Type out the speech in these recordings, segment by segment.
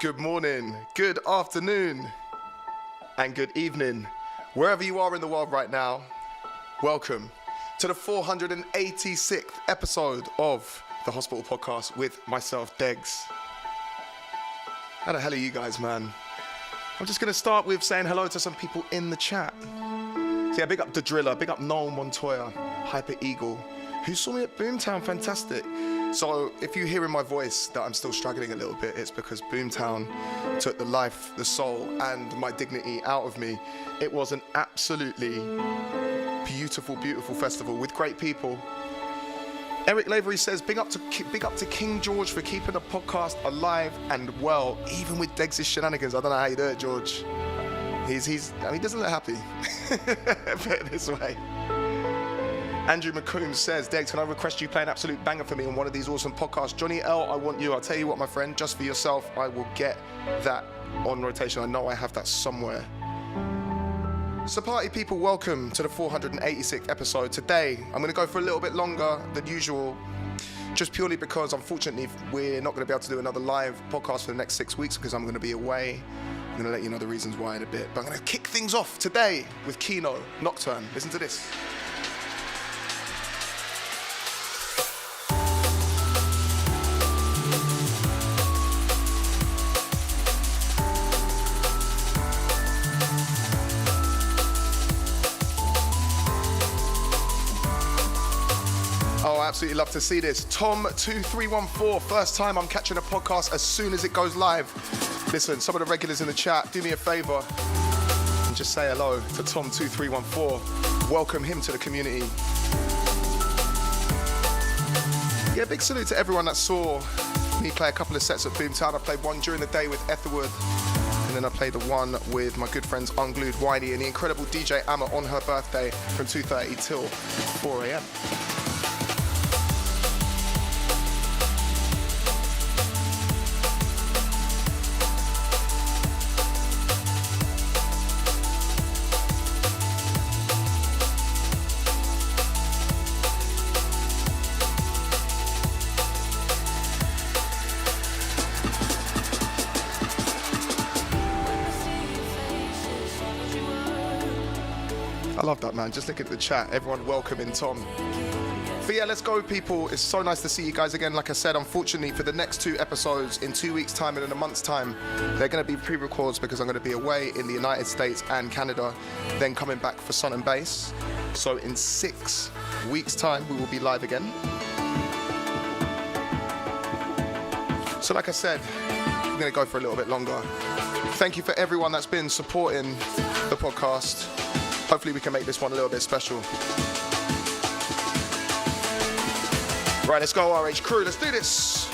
Good morning, good afternoon, and good evening. Wherever you are in the world right now, welcome to the 486th episode of the Hospital Podcast with myself, Degs. How the hell are you guys, man? I'm just going to start with saying hello to some people in the chat. So yeah, big up The Driller, big up Noel Montoya, Hyper Eagle, who saw me at Boomtown, fantastic. So if you hear in my voice that I'm still struggling a little bit, it's because Boomtown took the life, the soul, and my dignity out of me. It was an absolutely beautiful, beautiful festival with great people. Eric Lavery says, big up to King George for keeping the podcast alive and well, even with Degs' shenanigans. I don't know how you do it, George. He doesn't look happy. Put it this way. Andrew McComb says, Degs, can I request you play an absolute banger for me on one of these awesome podcasts? Johnny L, I want you. I'll tell you what, my friend, just for yourself, I will get that on rotation. I know I have that somewhere. So party people, welcome to the 486th episode. Today, I'm going to go for a little bit longer than usual, just purely because, unfortunately, we're not going to be able to do another live podcast for the next 6 weeks because I'm going to be away. I'm going to let you know the reasons why in a bit. But I'm going to kick things off today with Kino, Nocturne. Listen to this. Absolutely love to see this. Tom2314, first time I'm catching a podcast as soon as it goes live. Listen, some of the regulars in the chat, do me a favor and just say hello to Tom2314. Welcome him to the community. Yeah, big salute to everyone that saw me play a couple of sets at Boomtown. I played one during the day with Etherwood, and then I played the one with my good friends Unglued Whitey and the incredible DJ Amma on her birthday from 2:30 till 4 a.m. I love that, man. Just look at the chat. Everyone welcoming Tom. But yeah, let's go, people. It's so nice to see you guys again. Like I said, unfortunately, for the next 2 episodes, in 2 weeks' time and in a month's time, they're going to be pre-records because I'm going to be away in the United States and Canada, then coming back for Sun and Bass. So in 6 weeks' time, we will be live again. So like I said, I'm going to go for a little bit longer. Thank you for everyone that's been supporting the podcast. Hopefully we can make this one a little bit special. Right, let's go, RH crew. Let's do this.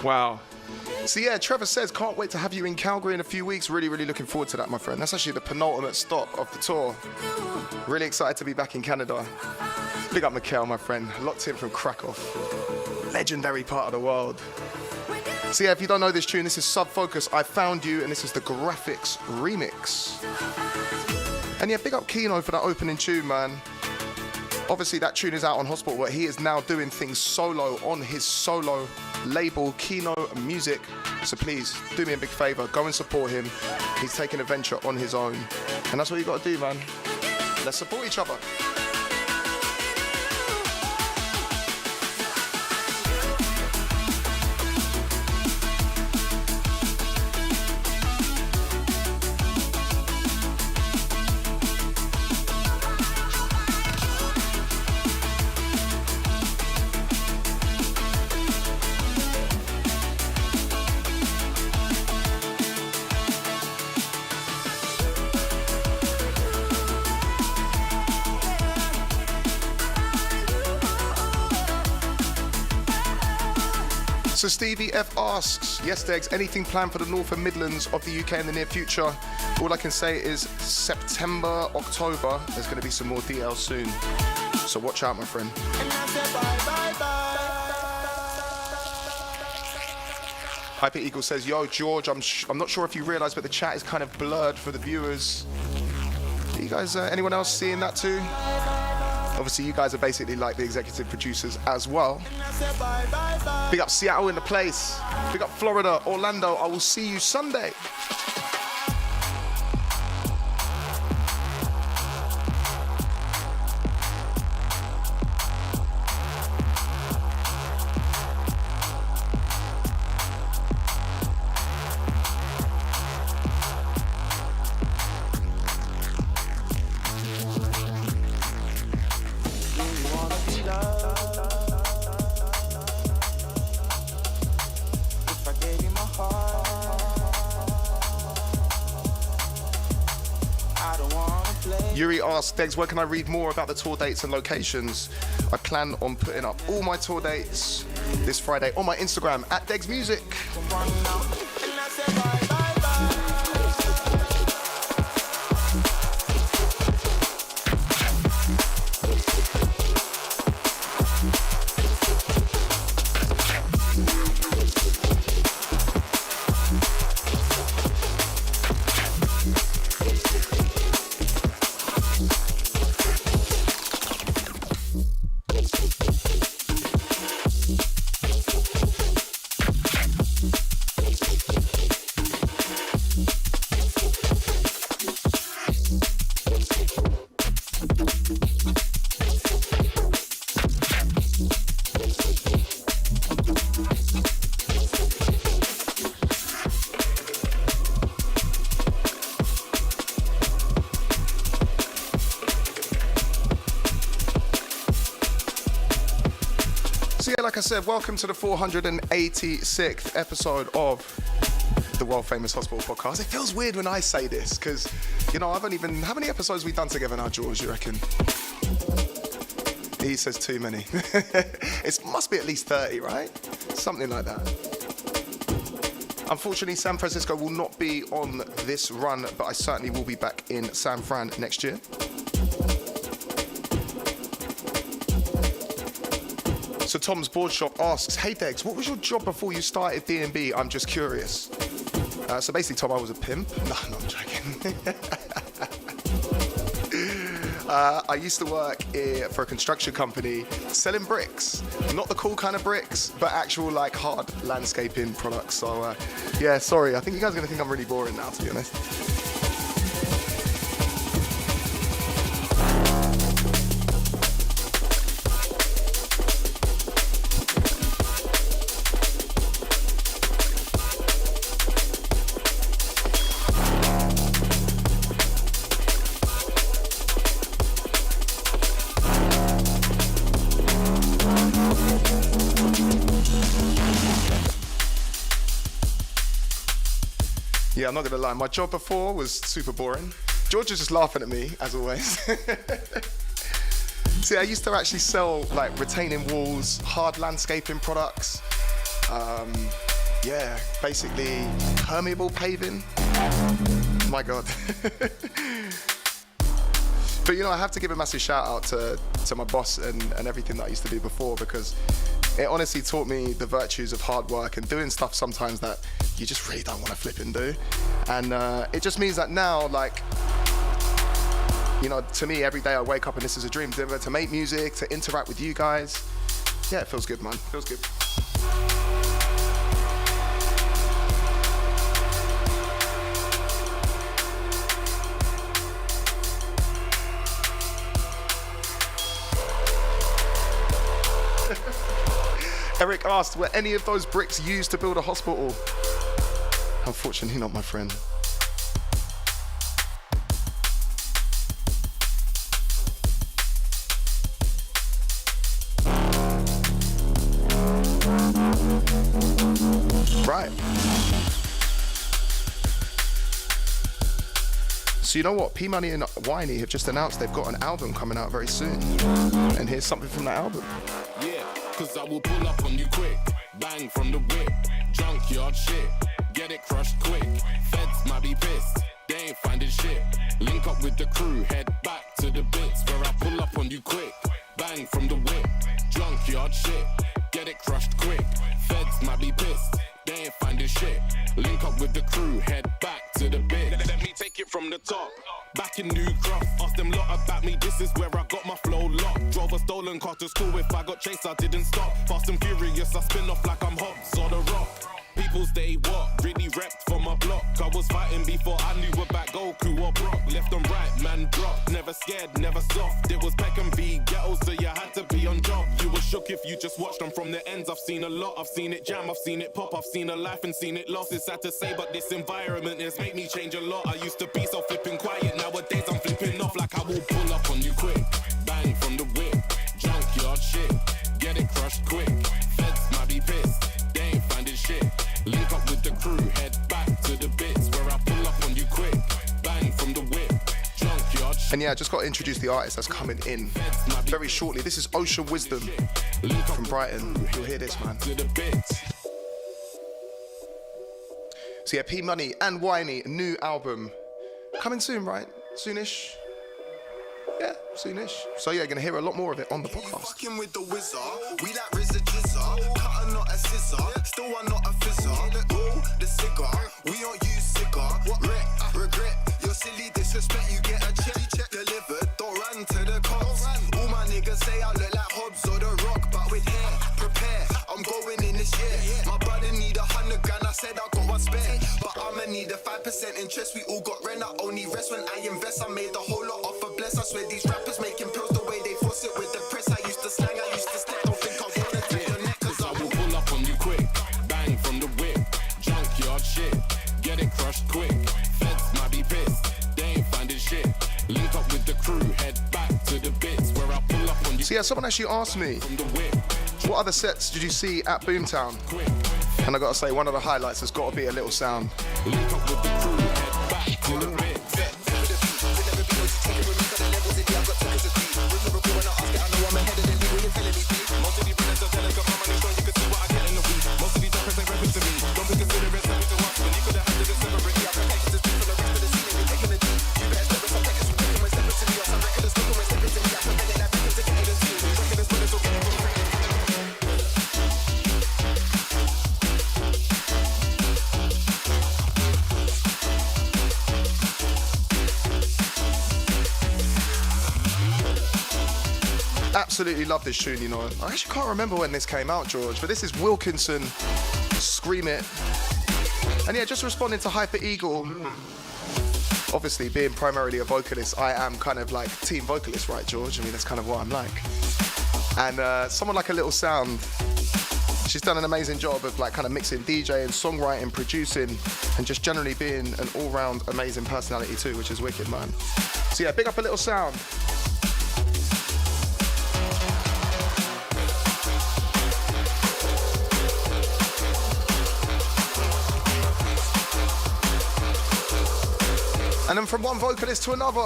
Wow. So yeah, Trevor says, can't wait to have you in Calgary in a few weeks. Really, really looking forward to that, my friend. That's actually the penultimate stop of the tour. Really excited to be back in Canada. Big up Mikhail, my friend. Locked in from Krakow. Legendary part of the world. So yeah, if you don't know this tune, this is Sub Focus, I Found You, and this is the Graphics remix. And yeah, big up Kino for that opening tune, man. Obviously that tune is out on Hospital, but he is now doing things solo on his solo label, Kino Music. So please, do me a big favor, go and support him. He's taking a venture on his own. And that's what you gotta do, man. Let's support each other. So Stevie F asks, yes, Degs, anything planned for the North and Midlands of the UK in the near future? All I can say is September, October, there's going to be some more DL soon. So watch out, my friend. Hyper Eagle says, yo, George, I'm not sure if you realise, but the chat is kind of blurred for the viewers. Are you guys, anyone else seeing that too? Obviously, you guys are basically like the executive producers as well. Big up Seattle in the place. Big up Florida, Orlando. I will see you Sunday. Yuri asks, Degs, where can I read more about the tour dates and locations? I plan on putting up all my tour dates this Friday on my Instagram at Degs Music. So yeah, like I said, welcome to the 486th episode of the world famous hospital podcast. It feels weird when I say this because, you know, how many episodes have we done together now, George, you reckon? He says too many. It must be at least 30, right? Something like that. Unfortunately, San Francisco will not be on this run, but I certainly will be back in San Fran next year. So Tom's Board Shop asks, hey Degs, what was your job before you started D&B? I'm just curious. So basically, Tom, I was a pimp. No, I'm joking. I used to work for a construction company selling bricks. Not the cool kind of bricks, but actual like hard landscaping products. So yeah, sorry. I think you guys are going to think I'm really boring now, to be honest. Yeah, I'm not gonna lie, my job before was super boring. George is just laughing at me, as always. See, I used to actually sell like retaining walls, hard landscaping products. Yeah, basically permeable paving. My God. But you know, I have to give a massive shout out to my boss and everything that I used to do before, because it honestly taught me the virtues of hard work and doing stuff sometimes that you just really don't want to flip and do. And it just means that now, like, you know, to me, every day I wake up and this is a dream, to make music, to interact with you guys. Yeah, it feels good, man. It feels good. Eric asked, were any of those bricks used to build a hospital? Unfortunately not, my friend. Right. So you know what? P Money and Winey have just announced they've got an album coming out very soon. And here's something from that album. Yeah, cause I will pull up on you quick. bang from the whip. Junkyard shit, get it crushed quick. Feds might be pissed, they ain't finding shit. Link up with the crew, head back to the bits where I pull up on you quick. Bang from the whip, junkyard shit, get it crushed quick. Feds might be pissed, they ain't finding shit. Link up with the crew, head back to the bit. Let me take it from the top. Back in New Cross, ask them lot about me, this is where I got my flow locked. Drove a stolen car to school, if I got chased I didn't stop. Fast and furious, I spin off like I'm Hobbs or the Rock. People stay what? Really repped for my block. I was fighting before I knew about Goku or Brock. Left and right, man dropped. Never scared, never soft. It was Peck and B ghetto, so you had to be on job. You were shook if you just watched them from the ends. I've seen a lot, I've seen it jam, I've seen it pop. I've seen a life and seen it lost. It's sad to say, but this environment has made me change a lot. I used to be so flipping quiet, nowadays I'm flipping off like I will pull up on you quick. Bang from the whip, junkyard shit, get it crushed quick. Feds might be pissed, they ain't finding shit. Link up with the crew, head back to the bits where I pull up on you quick. Bang from the whip, junkyard shit. And yeah, I just got to introduce the artist that's coming in very shortly. This is Ocean Wisdom from Brighton. You'll hear this, man. So yeah, P Money and Whiny, new album coming soon, right? Soonish. Yeah, soonish. So yeah, you're gonna hear a lot more of it on the podcast. Fucking with the wizard, we like RZA Jizza, cutter not a scissor, still I'm not a fizzer. Roll the cigar, we don't use cigar. Wreck, regret, you're silly disrespect. You get a check delivered, don't run to the cops. All my niggas say I look like Hobbs or the Rock, but with hair, prepare. I'm going in this year. My brother need 100 grand, I said I got one spare, but I'ma need a 5% interest. We all got rent, I only rest when I invest. I made a whole lot off a bless. I swear these rappers making pills the way they force it with the press. I used to slang, I used to step. Don't think I wanna take your neck, cause I will pull up on you quick. Bang from the whip, junkyard shit, get it crushed quick. Feds might be pissed, they ain't finding shit. Link up with the crew, head back to the bits where I pull up on you. So yeah, someone actually asked me, what other sets did you see at Boomtown? And I gotta say, one of the highlights has gotta be a little sound. Link up with the crew, head back to the bits. Absolutely love this tune, you know. I actually can't remember when this came out, George, but this is Wilkinson, Scream It. And yeah, just responding to Hyper Eagle, obviously being primarily a vocalist, I am kind of like team vocalist, right, George? I mean, that's kind of what I'm like. And someone like A Little Sound, she's done an amazing job of like kind of mixing DJing, songwriting, producing, and just generally being an all-round amazing personality too, which is wicked, man. So yeah, big up A Little Sound. And then from one vocalist to another.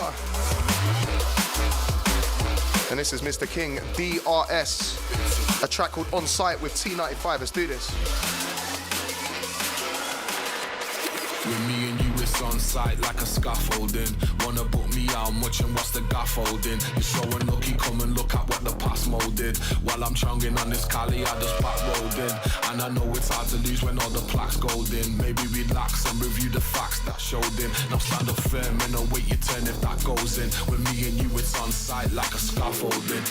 And this is Mr. King, DRS, a track called On Site with T95. Let's do this. With me and you, it's on site like a scaffolding. Wanna book me out, I'm watching what's the scaffolding. You're showing lucky, come and look at what the past molded. While I'm chunging on this Cali, I just back rolled in. And I know it's hard to lose when all the plaques golden. Maybe relax and review the facts that showed in. Now stand up firm and await your turn if that goes in. With me and you, it's on site like a scaffolding.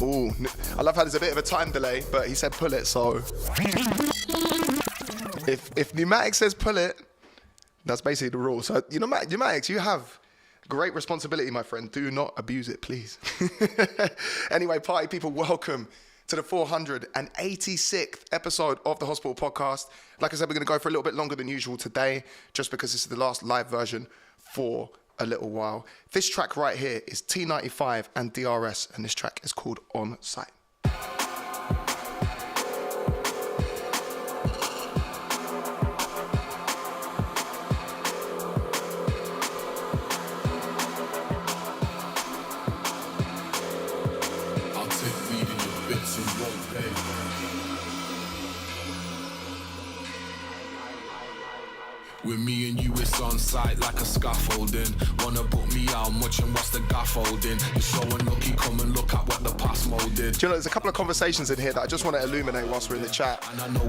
Ooh, I love how there's a bit of a time delay, but he said pull it, so if Pneumatic says pull it, that's basically the rule. So Pneumatics, you have great responsibility, my friend. Do not abuse it, please. Anyway, party people, welcome to the 486th episode of the Hospital Podcast. Like I said, we're going to go for a little bit longer than usual today, just because this is the last live version for a little while. This track right here is T95 and DRS, and this track is called On Site. bits and won't pay. With me and you, it's on site like a scaffolding. Wanna put me out, I'm watching what's the gafffolding. You're so unlucky, come and look at what the past mold did. Do you know, there's a couple of conversations in here that I just want to illuminate whilst we're in the chat.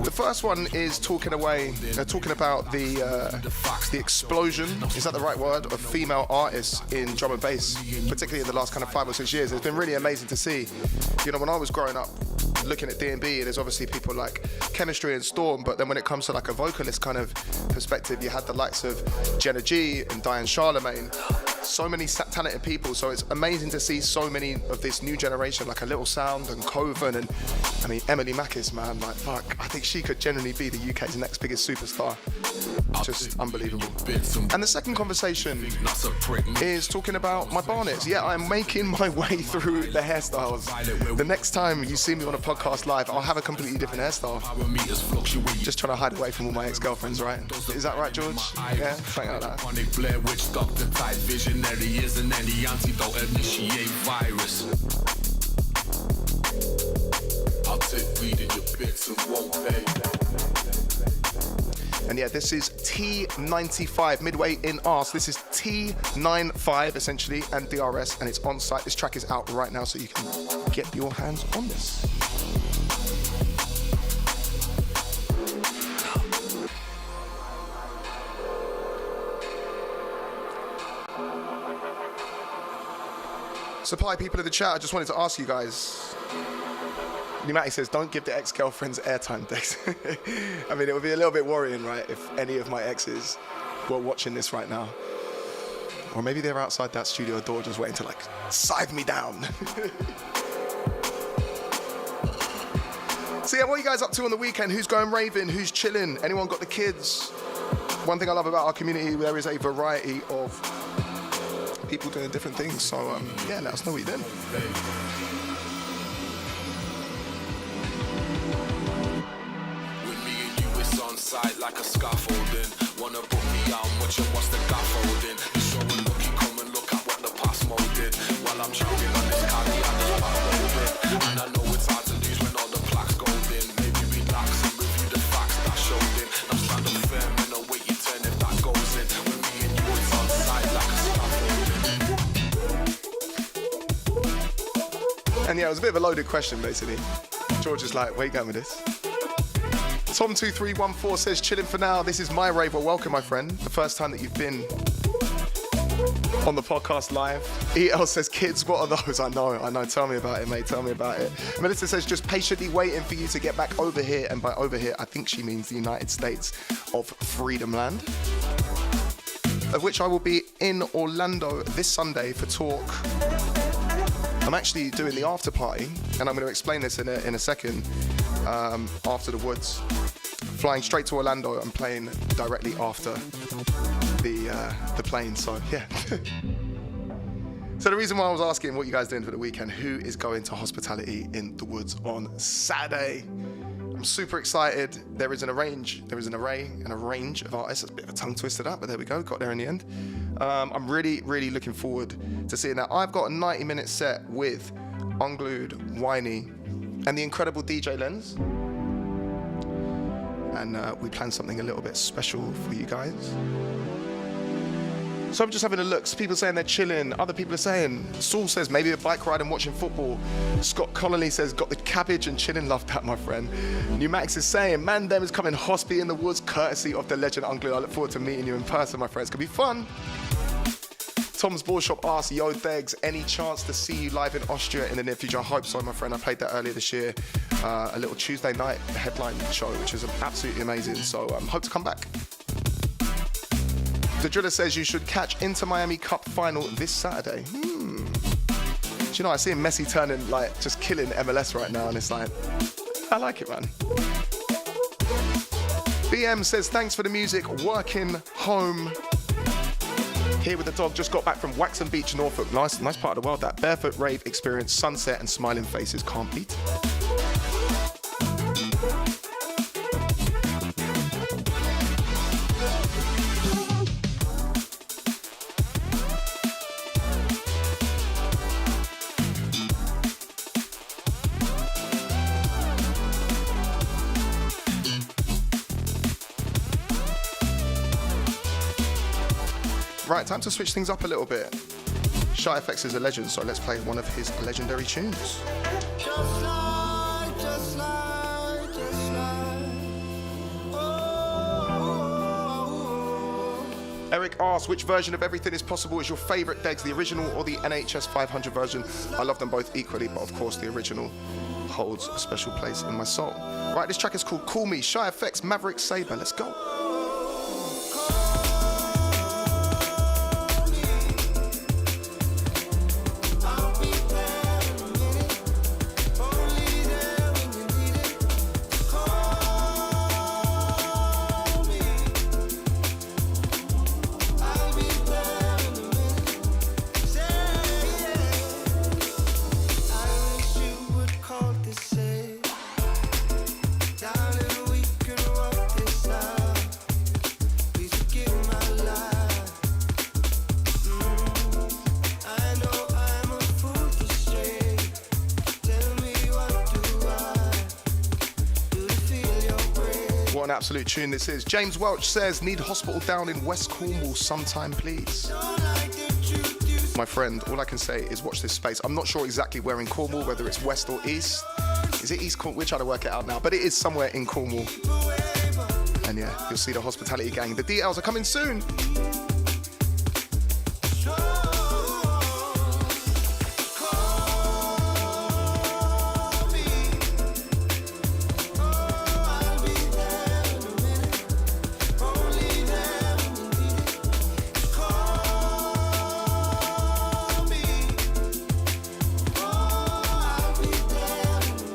The first one is talking about the explosion, is that the right word, of female artists in drum and bass, particularly in the last kind of 5 or 6 years. It's been really amazing to see. You know, when I was growing up, looking at D&B, there's obviously people like Chemistry and Storm, but then when it comes to like a vocalist kind of perspective, you had the likes of Jenna G and Diane Charlemagne, so many talented people. So it's amazing to see so many of this new generation, like a Little Sound and Coven, and I mean Emily Mackis, man, like fuck, I think she could genuinely be the UK's next biggest superstar. Just unbelievable. And the second conversation is talking about my barnets. Yeah, I'm making my way through the hairstyles. The next time you see me on a podcast live, I'll have a completely different hairstyle. Just trying to hide away from all my ex-girlfriends, right? Is that right, George? Yeah, something like that. Blair Witch Doctor type visionary isn't any antidote, initiate virus. I'll take weed in your bits and won't pay. And yeah, this is T95, midway in arse. This is T95 essentially, and DRS, and it's on site. This track is out right now, so you can get your hands on this. Supply people in the chat, I just wanted to ask you guys. Pneumatic says, don't give the ex-girlfriends airtime, Degs. I mean, it would be a little bit worrying, right, if any of my exes were watching this right now. Or maybe they're outside that studio door just waiting to, like, scythe me down. So yeah, what are you guys up to on the weekend? Who's going raving? Who's chilling? Anyone got the kids? One thing I love about our community, there is a variety of people doing different things. So yeah, let us know what you're doing. Side like a scaffolding. Wanna put me out, watching what's the scaffolding. You're so unlucky, come and look at what the past mode did. While I'm choking on this carry, I just pop moving. And I know it's hard to lose when all the plaques go in. Maybe relax and review the facts that showed in. I'm standing firm in a way you turn if that goes in. With me and you, it's on side like a scaffolding. And yeah, it was a bit of a loaded question basically. George is like, where you going with this? Tom2314 says, chilling for now. This is my rave. Well, welcome, my friend. The first time that you've been on the podcast live. EL says, kids, what are those? I know. Tell me about it, mate. Tell me about it. Melissa says, just patiently waiting for you to get back over here. And by over here, I think she means the United States of Freedom Land, of which I will be in Orlando this Sunday for Talk. I'm actually doing the after party, and I'm going to explain this in a second. After the Woods, flying straight to Orlando and playing directly after the plane. So yeah. So the reason why I was asking what you guys doing for the weekend, who is going to hospitality in the Woods on Saturday? I'm super excited. There is an array and a range of artists. That's a bit of a tongue twister that, but there we go. Got there in the end. I'm really, really looking forward to seeing that. I've got a 90-minute set with Unglued, Whiny, and the incredible DJ Lens. And we planned something a little bit special for you guys. So I'm just having a look. People saying they're chilling. Other people are saying, Saul says maybe a bike ride and watching football. Scott Connolly says, got the cabbage and chilling. Love that, my friend. Pneumatics is saying, man, them is coming hospy in the Woods, courtesy of the legend Unglued. I look forward to meeting you in person, my friends. It's gonna be fun. Tom's Ball Shop asks, yo, Degs, any chance to see you live in Austria in the near future? I hope so, my friend. I played that earlier this year. A little Tuesday night headline show, which is absolutely amazing. So hope to come back. The Driller says you should catch Inter Miami Cup final this Saturday. Do you know, I see Messi turning, like, just killing MLS right now, and it's like, I like it, man. BM says, thanks for the music, working home. Here with the dog, just got back from Waxham Beach, Norfolk. Nice part of the world, that. Barefoot rave experience, sunset and smiling faces, can't beat. Right, time to switch things up a little bit. Shy FX is a legend, so let's play one of his legendary tunes. Just like, just like. Eric asks, which version of Everything Is Possible is your favourite, Degs, the original or the NHS 500 version? I love them both equally, but of course the original holds a special place in my soul. Right, this track is called Call Me, Shy FX, Maverick Sabre, let's go. What an absolute tune this is. James Welch says, need hospital down in West Cornwall sometime, please. My friend, all I can say is watch this space. I'm not sure exactly where in Cornwall, whether it's west or east. Is it East Cornwall? We're trying to work it out now, but it is somewhere in Cornwall. And yeah, you'll see the hospitality gang. The details are coming soon.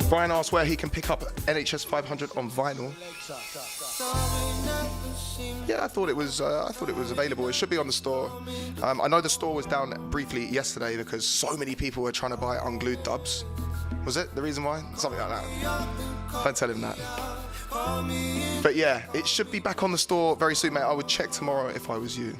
Brian asked where he can pick up NHS 500 on vinyl. Yeah, I thought it was available. It should be on the store. I know the store was down briefly yesterday because so many people were trying to buy unglued dubs. Was it the reason why? Something like that. Don't tell him that. But yeah, it should be back on the store very soon, mate. I would check tomorrow if I was you.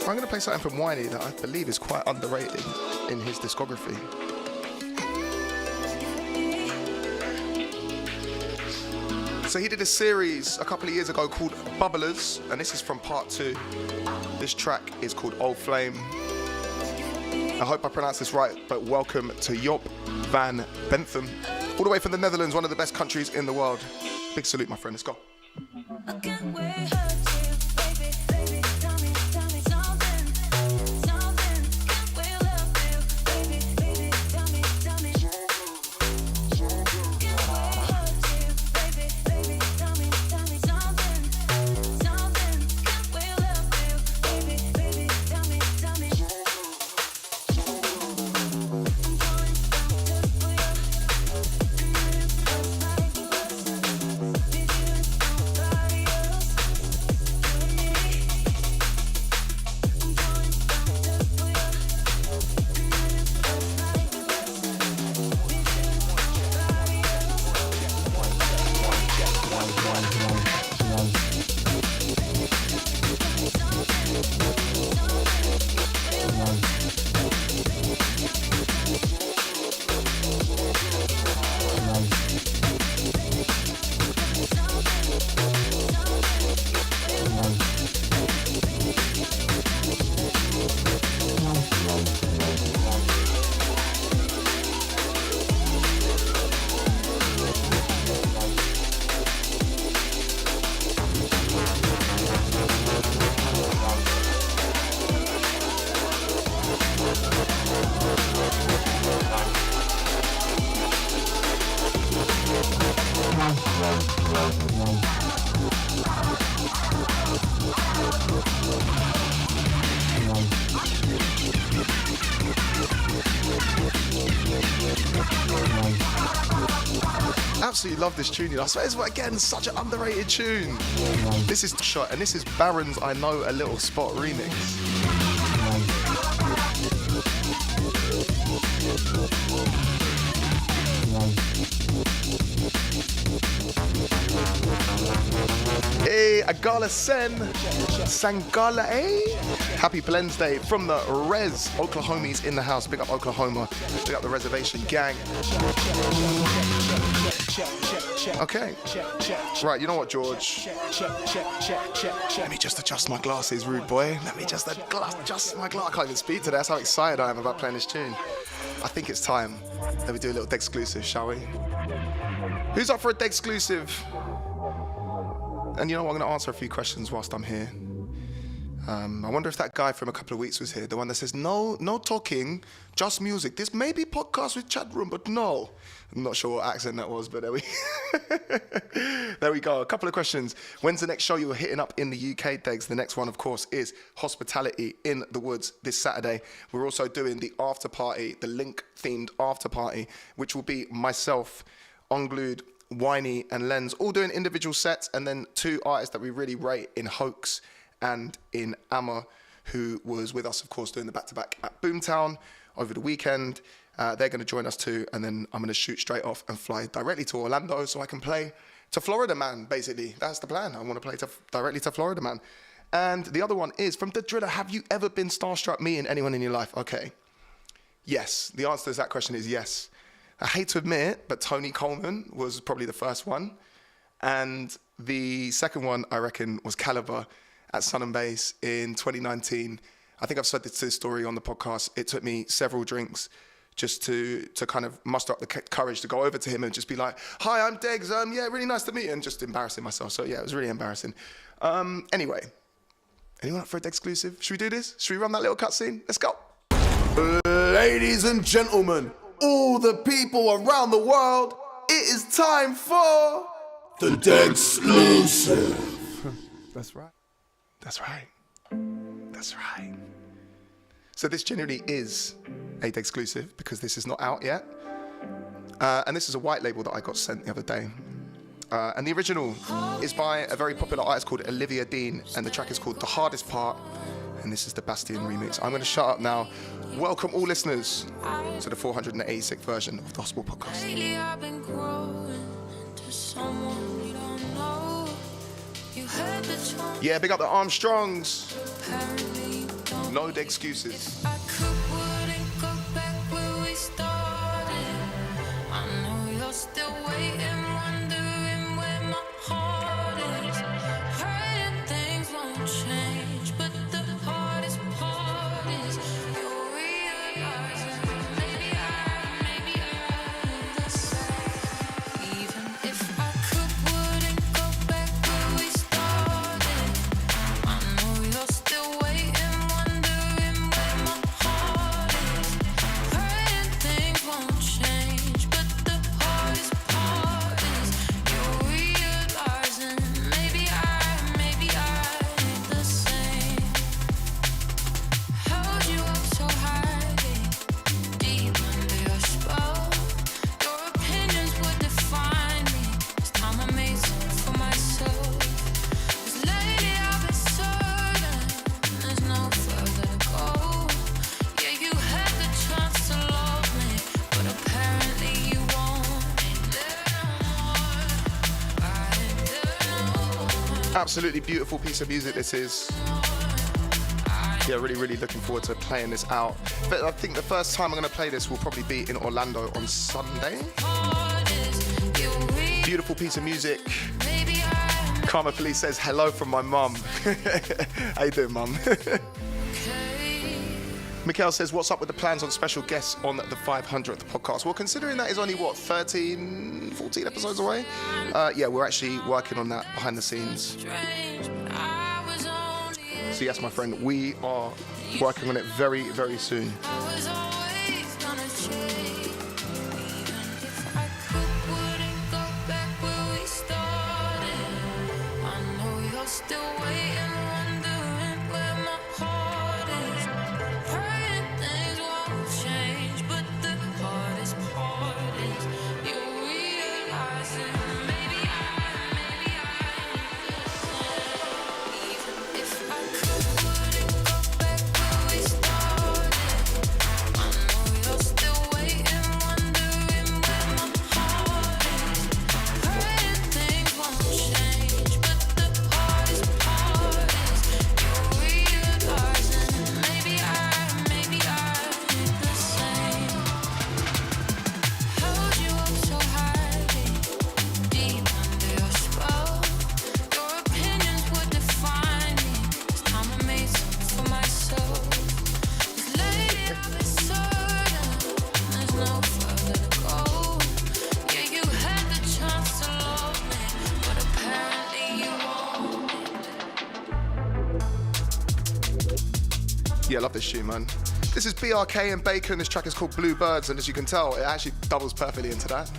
I'm going to play something from Winey that I believe is quite underrated in his discography. So he did a series a couple of years ago called Bubblers, and this is from part 2. This track is called Old Flame. I hope I pronounced this right, but welcome to Job van Bentham. All the way from the Netherlands, one of the best countries in the world. Big salute, my friend. Let's go. Absolutely love this tune. I swear it's, again, such an underrated tune. This is Shot, and this is Baron's I Know a Little Spot remix. Hey, Agala Sen, Sangala, hey. Happy Blends Day from the Res. Oklahomies in the house. Big up Oklahoma. Big up the reservation gang. Okay. Right, you know what, George? Let me just adjust my glasses, rude boy. Let me just adjust my glasses. I can't even speak today. That's how excited I am about playing this tune. I think it's time that we do a little Degs exclusive, shall we? Who's up for a Degs exclusive? And you know what, I'm going to answer a few questions whilst I'm here. I wonder if that guy from a couple of weeks was here, the one that says, no talking, just music. This may be podcast with chat room, but no. I'm not sure what accent that was, but there we go. A couple of questions. When's the next show you're hitting up in the UK, Degs? The next one, of course, is Hospitality in the Woods this Saturday. We're also doing the after party, the Link-themed after party, which will be myself, Unglued, Winey and Lens, all doing individual sets, and then two artists that we really rate in Hoax and in Amma, who was with us, of course, doing the back-to-back at Boomtown over the weekend. They're going to join us too, and then I'm going to shoot straight off and fly directly to Orlando so I can play to Florida Man, basically. That's the plan. I want to play directly to Florida Man. And the other one is, from the Driller, have you ever been starstruck meeting anyone in your life? Okay. Yes. The answer to that question is yes. I hate to admit it, but Tony Coleman was probably the first one. And the second one, I reckon, was Caliber at Sun and Bass in 2019. I think I've said this story on the podcast. It took me several drinks just to kind of muster up the courage to go over to him and just be like, hi, I'm Degs. Yeah, really nice to meet you. And just embarrassing myself. So yeah, it was really embarrassing. Anyway, anyone up for a Degs exclusive? Should we do this? Should we run that little cutscene? Let's go. Ladies and gentlemen, all the people around the world, it is time for the Degs exclusive. That's right. That's right. That's right. So this genuinely is a Degs exclusive because this is not out yet. And this is a white label that I got sent the other day. And the original is by a very popular artist called Olivia Dean, and the track is called The Hardest Part, and this is the Bastien remix. I'm going to shut up now. Welcome all listeners to the 486th version of the Gospel Podcast. Lately I've been growing to someone you don't know. You had the chance, Yeah, big up the Armstrongs. apparently you don't. No excuses. I wouldn't go back where we started. I know you're still waiting, wondering where my heart is. Hurting things won't change, but the hardest part is you're realizing maybe I'm the same. Even if I wouldn't go back where we started. I know you're still waiting, wondering where my heart is. Praying things won't change, but the hardest part is you're realizing maybe I ain't the same. Held you up so high, deep under your spell. Your opinions would define me. It's time I made something for myself. 'Cause lately I've been certain there's no further to go. Yeah, you had the chance to love me, but apparently you won't. Ain't there no more. I ain't there no more. Absolutely beautiful piece of music this is. Yeah, really looking forward to playing this out. But I think the first time I'm going to play this will probably be in Orlando on Sunday. Beautiful piece of music. Karma Police says hello from my mum. How you doing, mum? Mikhail says, what's up with the plans on special guests on the 500th podcast? Well, considering that is only, 13, 14 episodes away? Yeah, we're actually working on that behind the scenes. So yes, my friend, we are working on it very soon. Still waiting, wondering where my heart is. Praying things won't change, but the hardest part is you're realizing maybe even if I wouldn't go back where we started. I know you're still waiting, wondering where my heart is. Praying things won't change, but the hardest love this tune, man. This is BRK and Bacon. This track is called Blue Birds, and as you can tell, it actually doubles perfectly into that.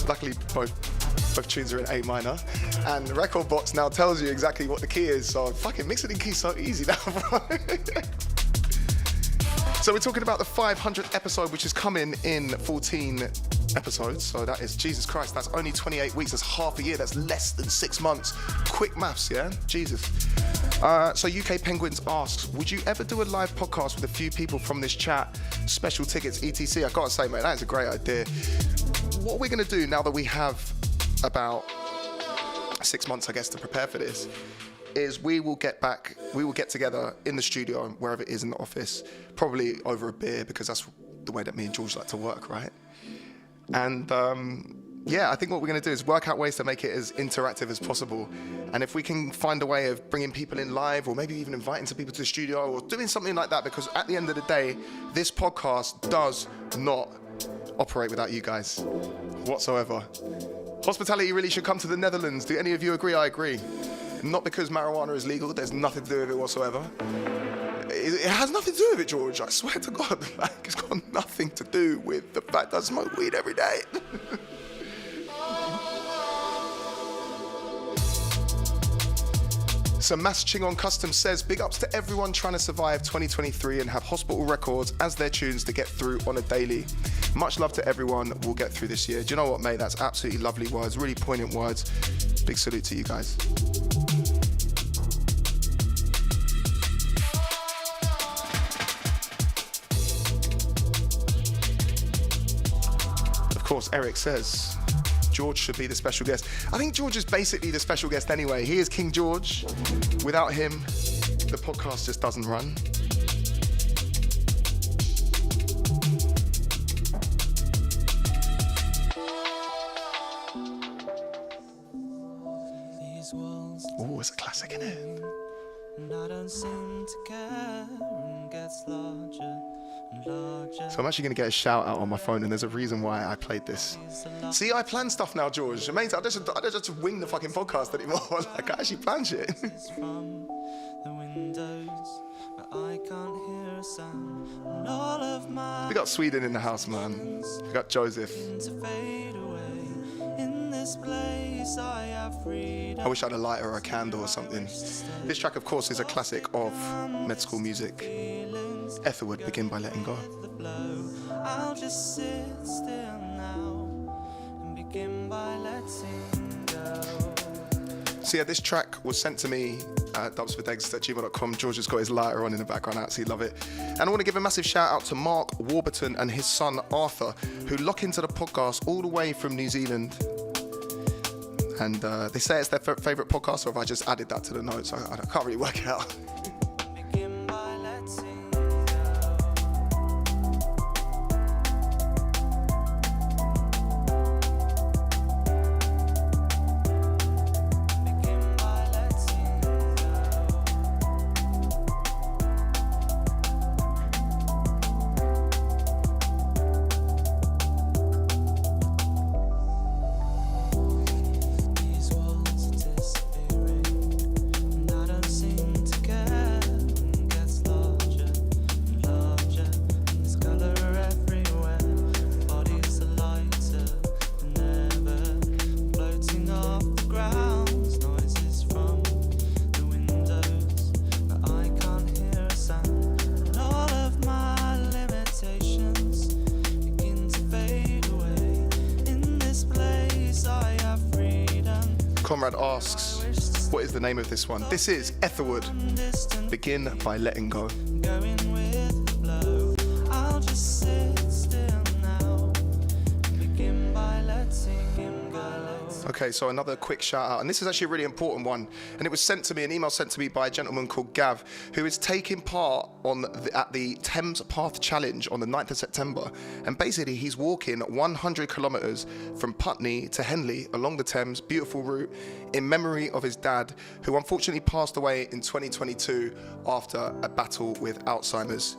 Luckily, both tunes are in A minor, and Recordbox now tells you exactly what the key is, so fucking mixing in keys so easy now, bro. So we're talking about the 500th episode, which is coming in 14 episodes. So that is, Jesus Christ, that's only 28 weeks. That's half a year. That's less than 6 months. Quick maths, yeah? Jesus. So UK Penguins asks, would you ever do a live podcast with a few people from this chat? Special tickets, etc. I gotta say, mate, that is a great idea. What we're gonna do now that we have about 6 months, I guess, to prepare for this, is we will get together in the studio, wherever it is in the office, probably over a beer, because that's the way that me and George like to work, right? And I think what we're going to do is work out ways to make it as interactive as possible. And if we can find a way of bringing people in live, or maybe even inviting some people to the studio, or doing something like that, because at the end of the day, this podcast does not operate without you guys whatsoever. Hospitality really should come to the Netherlands. Do any of you agree? I agree. Not because marijuana is legal, there's nothing to do with it whatsoever. It has nothing to do with it, George. I swear to God, like, it's got nothing to do with the fact that I smoke weed every day. So Mas Chingon Custom says, big ups to everyone trying to survive 2023 and have hospital records as their tunes to get through on a daily. Much love to everyone. We'll get through this year. Do you know what, mate? That's absolutely lovely words, really poignant words. Big salute to you guys. Of course, Eric says, George should be the special guest. I think George is basically the special guest anyway. He is King George. Without him, the podcast just doesn't run. Oh, it's a classic, isn't it? I don't seem to care and gets larger. So I'm actually going to get a shout out on my phone, and there's a reason why I played this. See, I plan stuff now, George. Amazing. I don't just wing the fucking podcast anymore. Like, I actually plan shit. We got Sweden in the house, man. We got Joseph. I wish I had a lighter or a candle or something. This track, of course, is a classic of med school music. Etherwood, Begin by Letting Go. I'll just sit still now and begin by letting go. So yeah, this track was sent to me at dubsfordegs@gmail.com. George has got his lighter on in the background. I absolutely love it. And I want to give a massive shout out to Mark Warburton and his son Arthur, who lock into the podcast all the way from New Zealand. And they say it's their favourite podcast, or if I just added that to the notes, I can't really work it out. Comrade asks, what is the name of this one? This is Etherwood, Begin by Letting Go. Okay, so another quick shout out, and this is actually a really important one, and it was sent to me, an email sent to me by a gentleman called Gav, who is taking part at the Thames Path Challenge on the 9th of September, and basically he's walking 100 kilometres from Putney to Henley along the Thames, beautiful route, in memory of his dad, who unfortunately passed away in 2022 after a battle with Alzheimer's.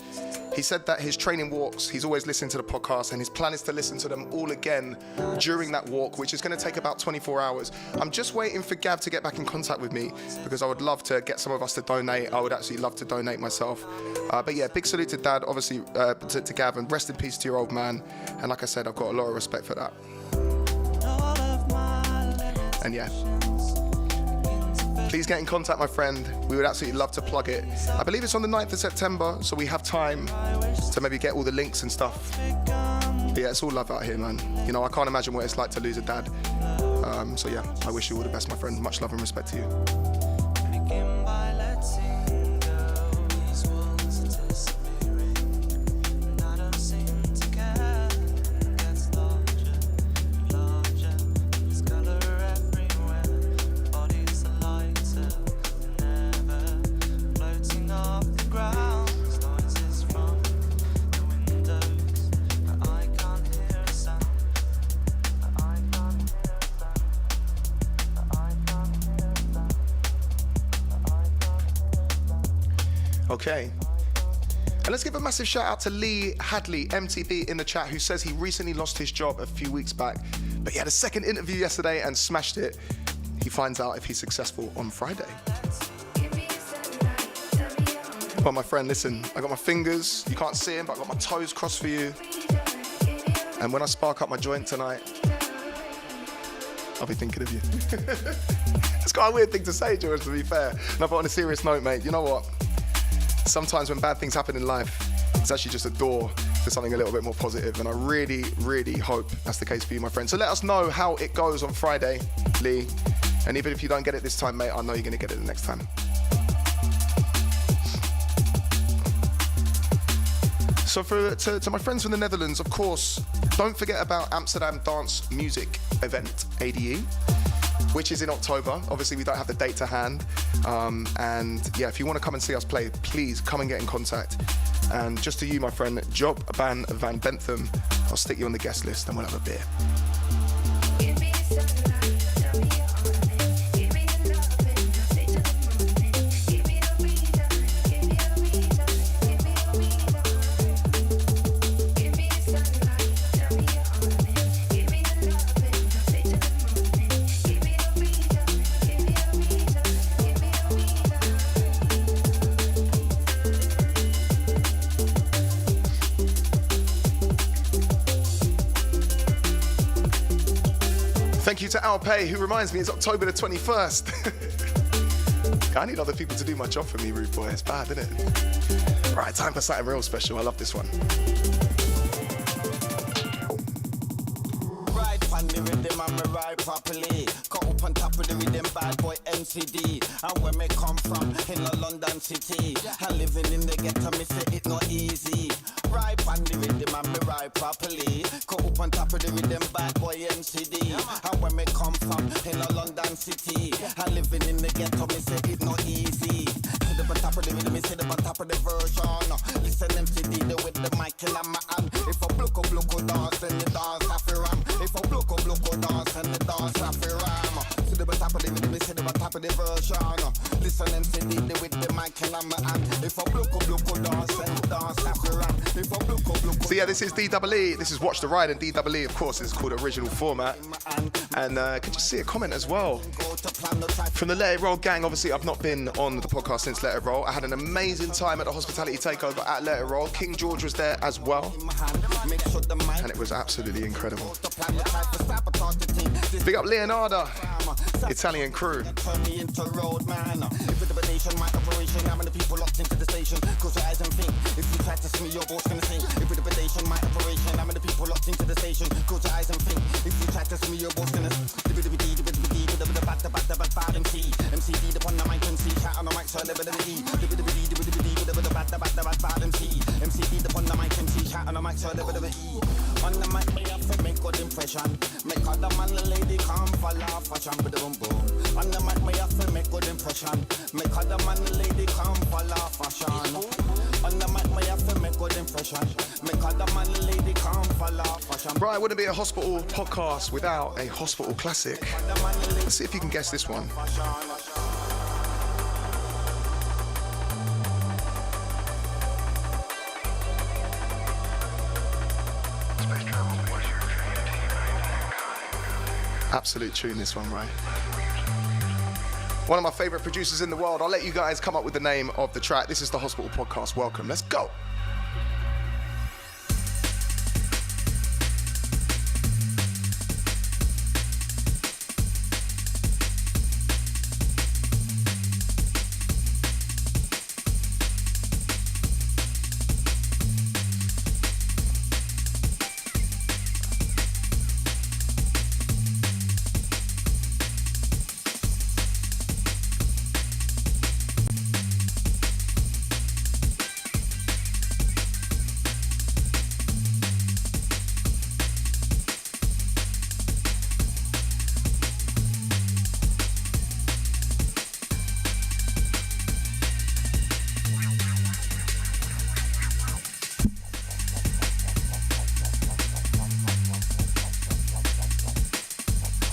He said that his training walks, he's always listening to the podcast, and his plan is to listen to them all again during that walk, which is going to take about 25 24 hours. I'm just waiting for Gav to get back in contact with me because I would love to get some of us to donate. I would actually love to donate myself. But yeah, big salute to Dad, obviously, to Gav, and rest in peace to your old man. And like I said, I've got a lot of respect for that. And yeah, please get in contact, my friend. We would absolutely love to plug it. I believe it's on the 9th of September, so we have time to maybe get all the links and stuff. But yeah, it's all love out here, man. You know, I can't imagine what it's like to lose a dad. So yeah, I wish you all the best, my friend. Much love and respect to you. Okay. And let's give a massive shout out to Lee Hadley, MTB, in the chat, who says he recently lost his job a few weeks back, but he had a second interview yesterday and smashed it. He finds out if he's successful on Friday. Well, my friend, listen, I got my fingers, you can't see them, but I got my toes crossed for you. And when I spark up my joint tonight, I'll be thinking of you. It's quite a weird thing to say, George, to be fair. And but on a serious note, mate, you know what? Sometimes when bad things happen in life, it's actually just a door to something a little bit more positive, and I really, really hope that's the case for you, my friend. So let us know how it goes on Friday, Lee. And even if you don't get it this time, mate, I know you're going to get it the next time. So to my friends from the Netherlands, of course, don't forget about Amsterdam Dance Music Event, ADE, which is in October. Obviously, we don't have the date to hand. And yeah, if you want to come and see us play, please come and get in contact. And just to you, my friend, Job Van Bentham, I'll stick you on the guest list and we'll have a beer. Thank you to Alpay, who reminds me it's October the 21st. I need other people to do my job for me, rude boy. It's bad, isn't it? Right, time for something real special. I love this one. Ride on the rhythm and me ride properly. Cut up on top of the rhythm, bad boy MCD. And where me come from, in the London city. And living in the ghetto, me say it not easy. Ride on the rhythm and me ride properly. Cut up on top of the rhythm, bad boy MCD. And where me come from, in the London city. And living in the ghetto, me say it not easy. Sit up on top of the rhythm, me sit up on top of the version. Listen MCD, the with the mic in my hand. If I block dance, then the dance have to ram. If I block dance, then the dance have to ram. Sit up on top of the rhythm, me sit up on top of the version. Listen MCD, the with the mic in my hand. If I block dance, then the dance have to ram. So yeah, this is DEE. This is Watch the Ride, and DEE, of course, is called Original Format. And could you see a comment as well from the Let It Roll gang? Obviously, I've not been on the podcast since Let It Roll. I had an amazing time at the hospitality takeover at Let It Roll. King George was there as well, and it was absolutely incredible. Big up Leonardo, Italian crew. My operation, I'm the people locked into the station. Close your eyes and think. If you try to see me, your boat's gonna sink. Interpretation, my operation, I'm the people locked into the station. Close your eyes and think. If you try to see me, your boat's gonna sink. MCD upon the mic, MC chat on the mic, so I never MC MCD upon the mic, MC chat on the mic, so I never on the mic, me have to make good impression. Make all the man, the lady come follow fashion, boom boom. On the mic, me have to make good impression. Make all the man, the lady come follow fashion. On the mic, me have to make good impression. Make all the man, the lady come follow fashion. Right, wouldn't be a hospital podcast without a hospital classic. Let's see if you can guess this one. Absolute tune, this one, right? One of my favorite producers in the world. I'll let you guys come up with the name of the track. This is the Hospital Podcast. Welcome. Let's go.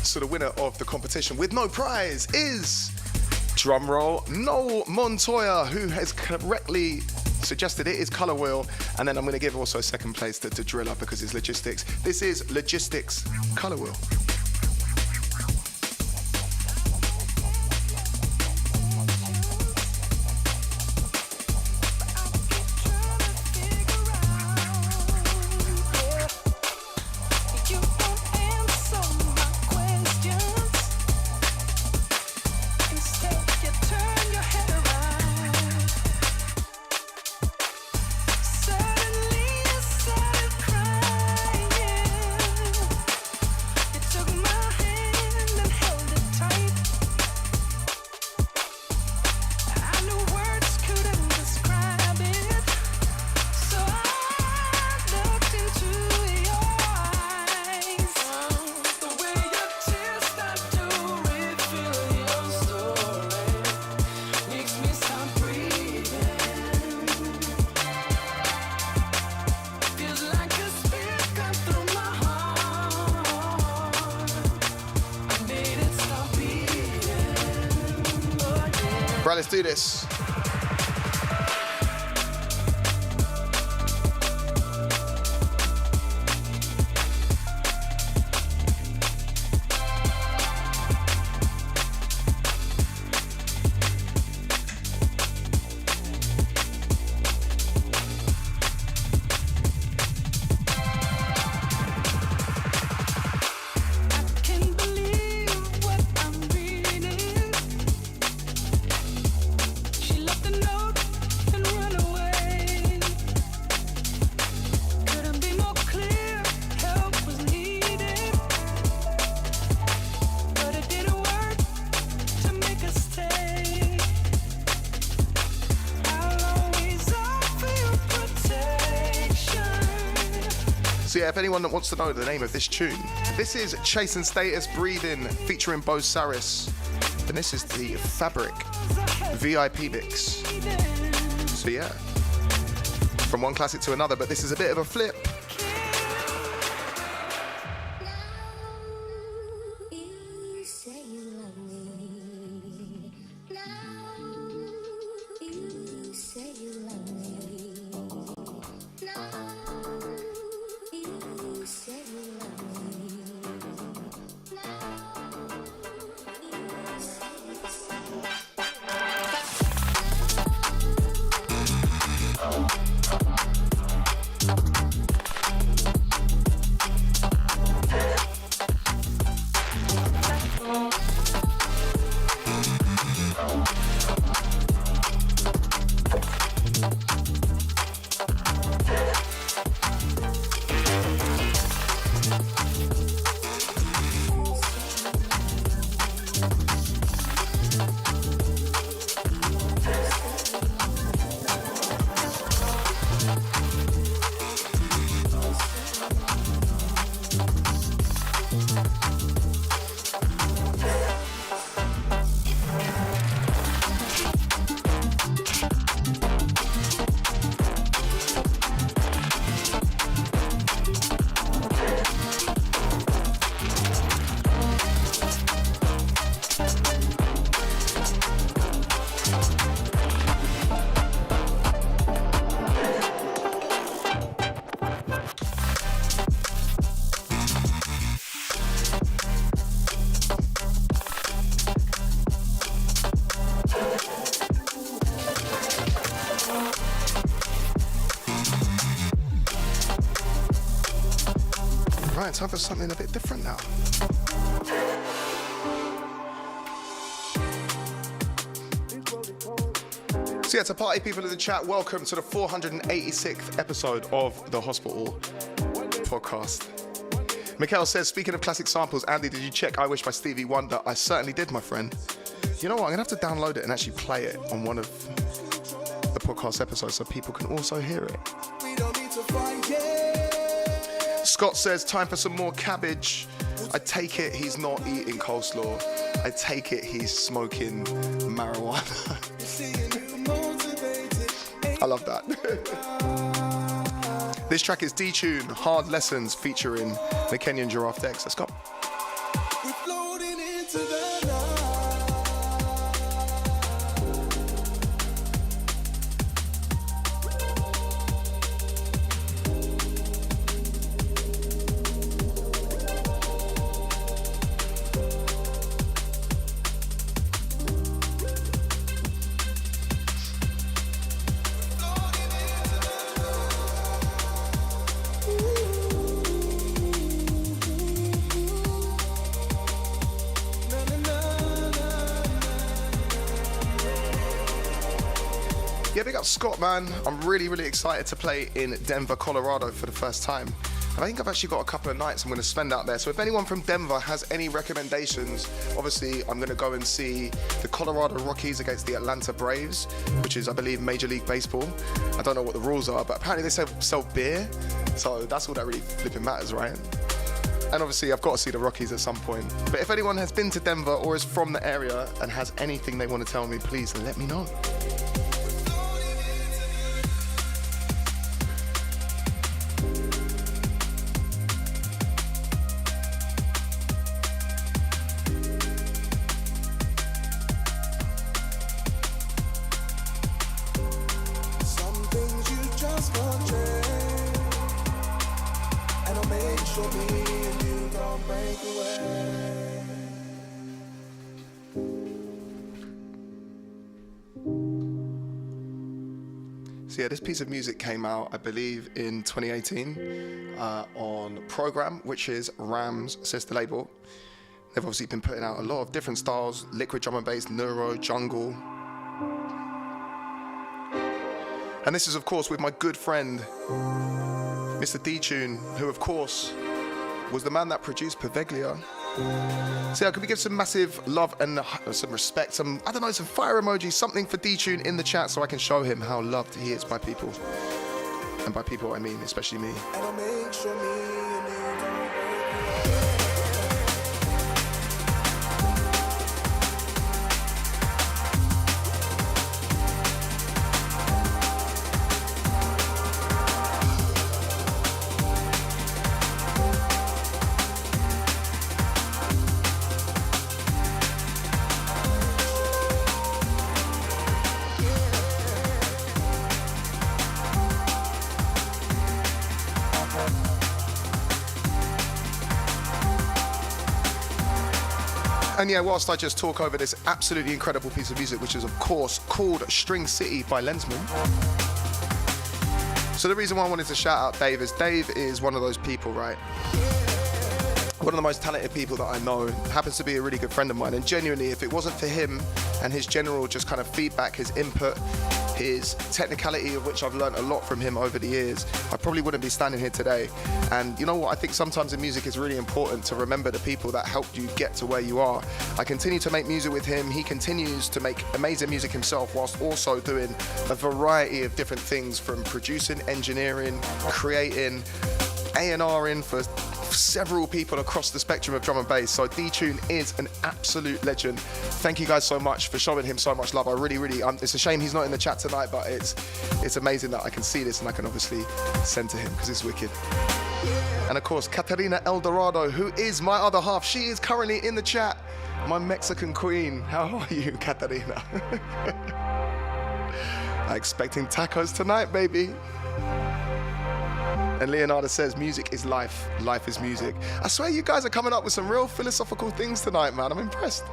So the winner of the competition with no prize is, drumroll, Noel Montoya, who has correctly suggested it is Colour Wheel. And then I'm going to give also second place to Driller because it's Logistics. This is Logistics Colour Wheel. Right, let's do this. So yeah, if anyone that wants to know the name of this tune, this is Chase and Status Breathing featuring Bo Saris. And this is the Fabric VIP mix. So yeah, from one classic to another, but this is a bit of a flip. Right, time for something a bit different now. So yeah, to party people in the chat, welcome to the 486th episode of the Hospital Podcast. Mikhail says, speaking of classic samples, Andy, did you check I Wish by Stevie Wonder? I certainly did, my friend. You know what, I'm gonna have to download it and actually play it on one of the podcast episodes so people can also hear it. Scott says, time for some more cabbage. I take it he's not eating coleslaw. I take it he's smoking marijuana. I love that. This track is D-Tune, Hard Lessons, featuring the Kenyan giraffe Degs. Let's go. We're floating into the night. Yeah, big up Scott, man. I'm really, really excited to play in Denver, Colorado for the first time. And I think I've actually got a couple of nights I'm going to spend out there. So if anyone from Denver has any recommendations, obviously I'm going to go and see the Colorado Rockies against the Atlanta Braves, which is, I believe, Major League Baseball. I don't know what the rules are, but apparently they sell beer. So that's all that really flipping matters, right? And obviously I've got to see the Rockies at some point. But if anyone has been to Denver or is from the area and has anything they want to tell me, please let me know. So yeah, this piece of music came out, I believe, in 2018 on Program, which is Ram's sister label. They've obviously been putting out a lot of different styles, liquid drum and bass, neuro, jungle. And this is, of course, with my good friend, Mr. D-Tune, who, of course, was the man that produced Paveglia. So yeah, could we give some massive love and some respect, some fire emojis, something for D-Tune in the chat so I can show him how loved he is by people. And by people, I mean especially me. And I'll make sure me and you And yeah, whilst I just talk over this absolutely incredible piece of music, which is of course called String City by Lensman. So the reason why I wanted to shout out Dave is one of those people, right? One of the most talented people that I know, happens to be a really good friend of mine, and genuinely, if it wasn't for him and his general just kind of feedback, his input, his technicality, of which I've learned a lot from him over the years, I probably wouldn't be standing here today. And you know what, I think sometimes in music it's really important to remember the people that helped you get to where you are. I continue to make music with him, he continues to make amazing music himself, whilst also doing a variety of different things, from producing, engineering, creating, A&Ring for several people across the spectrum of drum and bass. So D-Tune is an absolute legend. Thank you guys so much for showing him so much love. I really, it's a shame he's not in the chat tonight, but it's amazing that I can see this and I can obviously send to him because it's wicked. And of course, Katarina Eldorado, who is my other half. She is currently in the chat. My Mexican queen. How are you, Katarina? Expecting tacos tonight, baby. And Leonardo says, music is life, life is music. I swear you guys are coming up with some real philosophical things tonight, man. I'm impressed.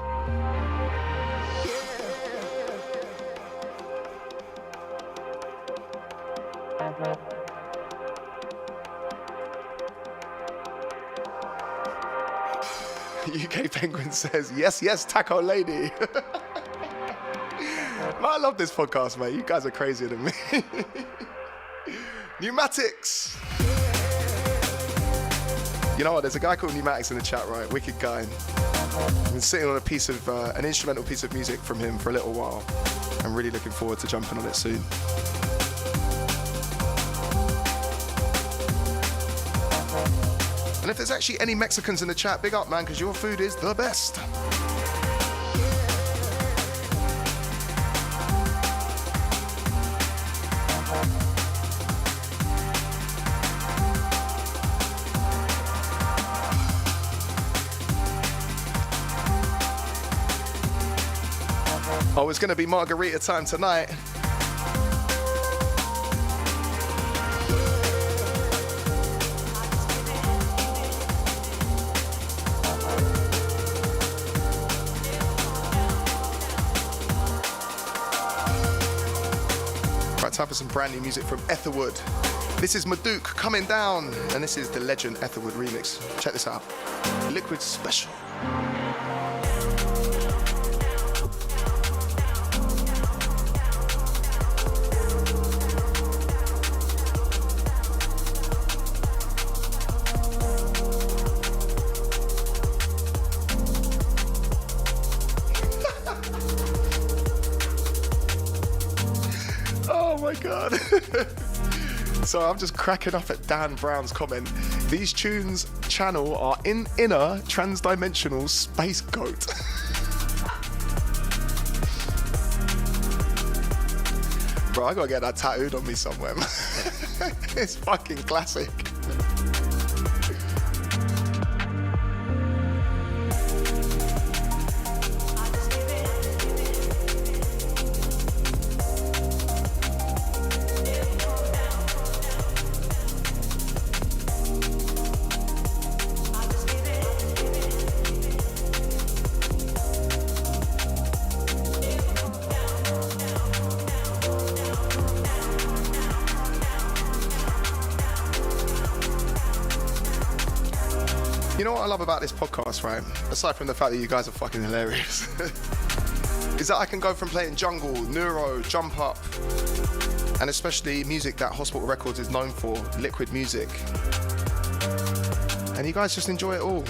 UK Penguin says, yes, yes, Taco Lady. Man, I love this podcast, mate. You guys are crazier than me. Pneumatics. You know what? There's a guy called Pneumatics in the chat, right? Wicked guy. I've been sitting on a piece of, an instrumental piece of music from him for a little while. I'm really looking forward to jumping on it soon. And if there's actually any Mexicans in the chat, big up, man, because your food is the best. Oh, it's going to be margarita time tonight. Right, time for some brand new music from Etherwood. This is Maduke Coming Down, and this is the Legend Etherwood remix. Check this out. Liquid Special. Oh my God. So I'm just cracking up at Dan Brown's comment. These tunes channel our inner transdimensional space goat. Bro, I gotta get that tattooed on me somewhere, man. It's fucking classic. You know what I love about this podcast, right? Aside from the fact that you guys are fucking hilarious, is that I can go from playing jungle, neuro, jump up, and especially music that Hospital Records is known for, liquid music. And you guys just enjoy it all.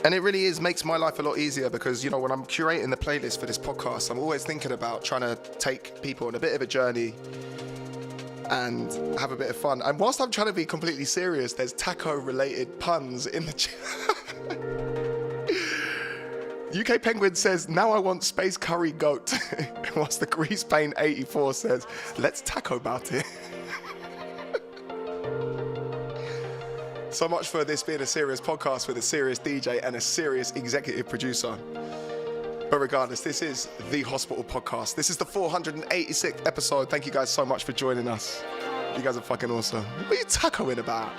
And it really makes my life a lot easier because, you know, when I'm curating the playlist for this podcast, I'm always thinking about trying to take people on a bit of a journey and have a bit of fun. And whilst I'm trying to be completely serious, there's taco-related puns in the chat. UK Penguin says, now I want space curry goat. Whilst the Grease Paint 84 says, let's taco about it. So much for this being a serious podcast with a serious DJ and a serious executive producer. But regardless, this is the Hospital Podcast. This is the 486th episode. Thank you guys so much for joining us. You guys are fucking awesome. What are you tacoing about?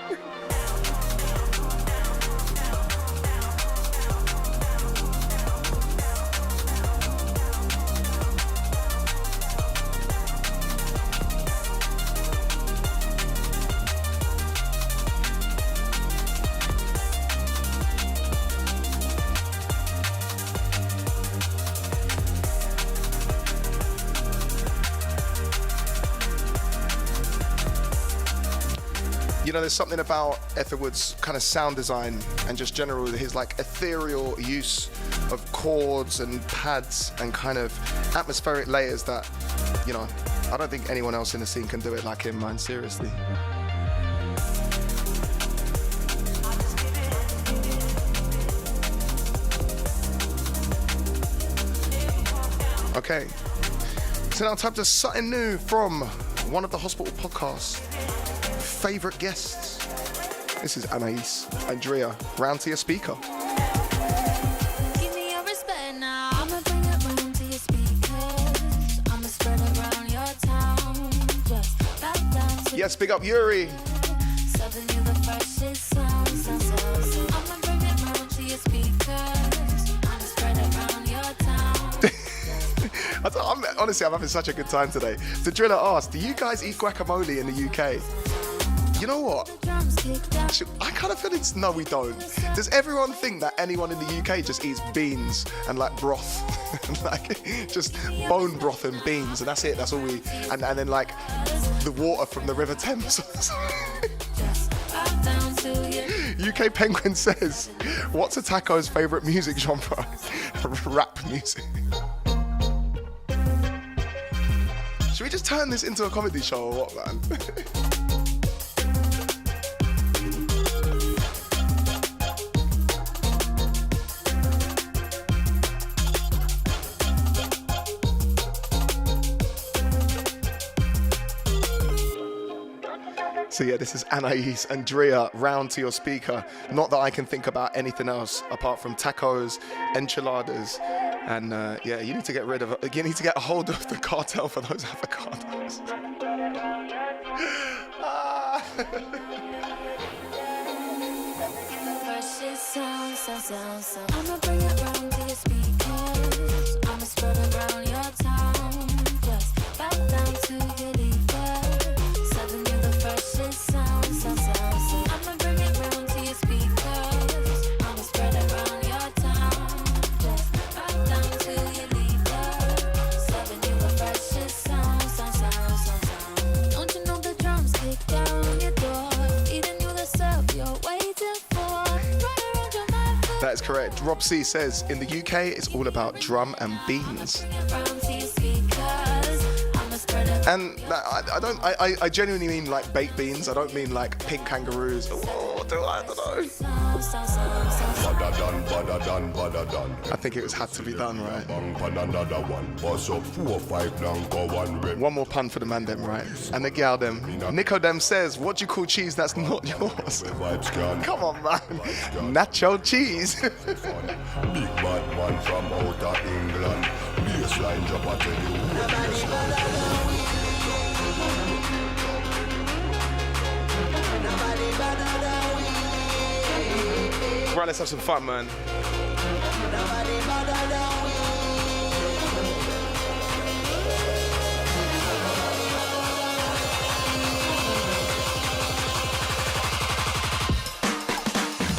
You know, there's something about Etherwood's kind of sound design and just general his like ethereal use of chords and pads and kind of atmospheric layers that, you know, I don't think anyone else in the scene can do it like him, man, seriously. Okay, so now time to something new from one of the Hospital Podcast's favourite guests. This is Anais, Andrea, round to your speaker. Give me your respect now. I'ma bring it round to your speakers. I'ma spread around your town. Just back down to Yes, big up Yuri. serving you the freshest sounds. I'ma bring it round to your speakers. I'ma spread around your town. Honestly, I'm having such a good time today. The driller asked, do you guys eat guacamole in the UK? You know what? I kind of feel it's no, we don't. Does everyone think that anyone in the UK just eats beans and like broth, like just bone broth and beans, and that's it? That's all we, and then like the water from the River Thames. UK Penguin says, "What's a taco's favourite music genre?" Rap music. Should we just turn this into a comedy show or what, man? So yeah, this is Anais and Drea, round to your speaker. Not that I can think about anything else apart from tacos, enchiladas, and yeah, you need to get a hold of the cartel for those avocados. I'ma bring it round to your speakers. I'ma spread it around your town. Just bow down to your leader. Serving you the freshest sound. I'ma bring it round to your speakers. I'ma spread it around your town. Just bow down to your leader. Serving you the freshest sound. Don't you know the drums kick down your door? Feeding you the syrup you're waiting for. That is correct. Rob C says, in the UK, it's all about drum and beans. And I genuinely mean like baked beans. I don't mean like pink kangaroos. Oh, I don't know. I think it had to be done, right? One more pun for the man them, right? And the gal them. Nico them says, what do you call cheese that's not yours? Come on, man. Nacho cheese. Big bad man from outer England. Baseline drop a tell you. Right, let's have some fun, man.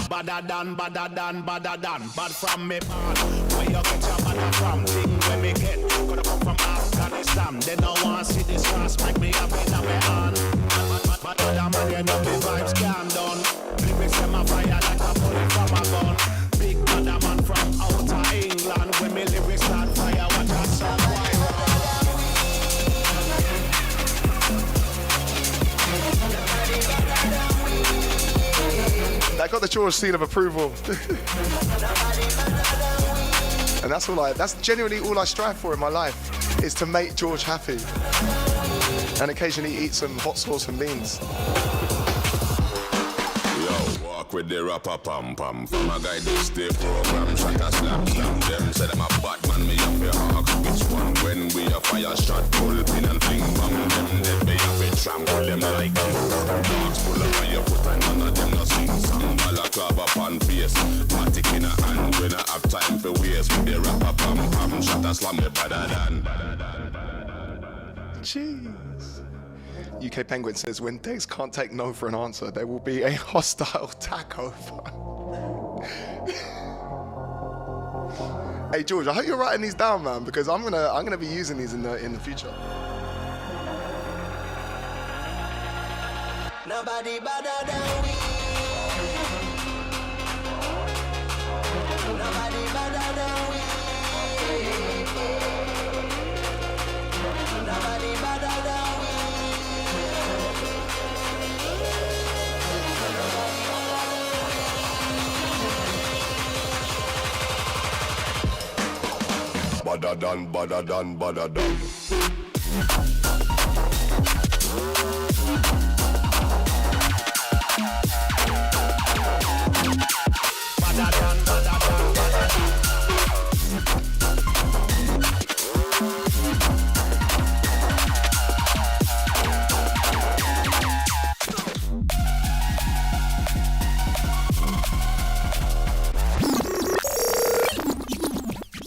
Badder than, bad from me man. Where you get your badder from? Thing when me get, gonna come from Afghanistan. They don't want to see this cross, make me up in my hand. But other man, you know me vibes can't done. Lyrics them a fire like a bullet from a gun. Big badder man from outer England. When me lyrics start fire, watch a song why That got the George seal of approval. And that's genuinely all I strive for in my life, is to make George happy. And occasionally eat some hot sauce and beans. Walk with the rapper pam pam. From a guy this day program, shot a slam. Them said I'm a bad man, me up your hawk. Which one? When we a fire shot, pull pin and fling bang. Them dead be up it trample them like dogs full of fire, put and none of them no sing song. Balaclava pan face, matic in a hand. When I have time for waste, with the rapper pam pam. Shot a slam me better than. Jeez. UK Penguin says, when Degs can't take no for an answer, there will be a hostile takeover. Hey George, I hope you're writing these down, man, because I'm gonna be using these in the future. nobody better than we. Nobody better than we. Nobody better than we. Badder done.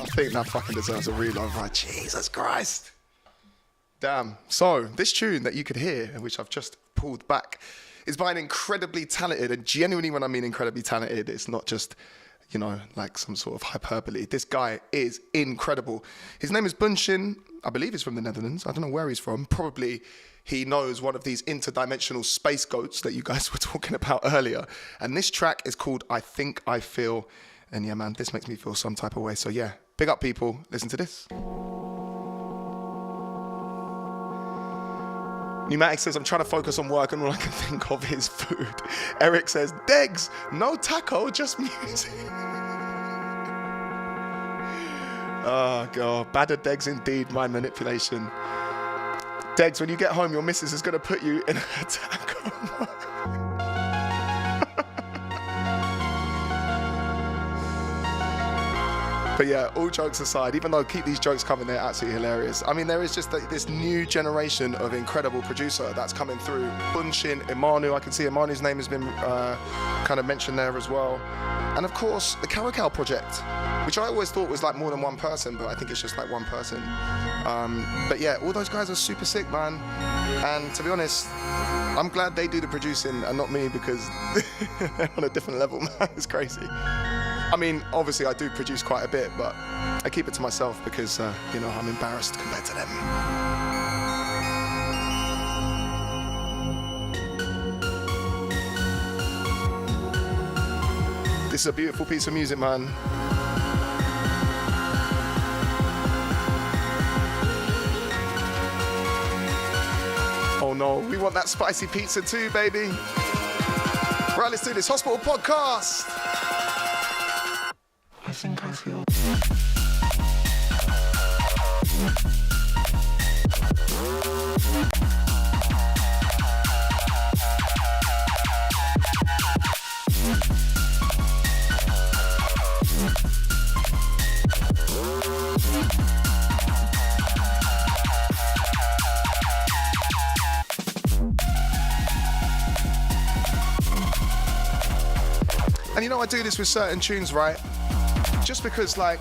I think that fucking deserves a reload, right? Jesus Christ. Damn. So, this tune that you could hear, which I've just pulled back, is by an incredibly talented, and genuinely when I mean incredibly talented, it's not just, you know, like some sort of hyperbole. This guy is incredible. His name is Bunshin. I believe he's from the Netherlands. I don't know where he's from. Probably he knows one of these interdimensional space goats that you guys were talking about earlier. And this track is called I Think I Feel. And yeah, man, this makes me feel some type of way. So yeah, big up people. Listen to this. Pneumatic says, I'm trying to focus on work and all I can think of is food. Eric says, Degs, no taco, just music. Oh, God. Badder Degs indeed, my manipulation. Degs, when you get home, your missus is going to put you in a taco. But yeah, all jokes aside, even though keep these jokes coming, they're absolutely hilarious. I mean, there is just this new generation of incredible producer that's coming through. Bunshin, Imanu, I can see Imanu's name has been kind of mentioned there as well. And of course, the Caracal project, which I always thought was like more than one person, but I think it's just like one person. But yeah, all those guys are super sick, man. And to be honest, I'm glad they do the producing and not me, because they're on a different level, man. It's crazy. I mean, obviously I do produce quite a bit, but I keep it to myself because, you know, I'm embarrassed compared to them. This is a beautiful piece of music, man. Oh no, we want that spicy pizza too, baby. Right, let's do this. Hospital Podcast. I think I feel. And you know, I do this with certain tunes, right? Just because, like,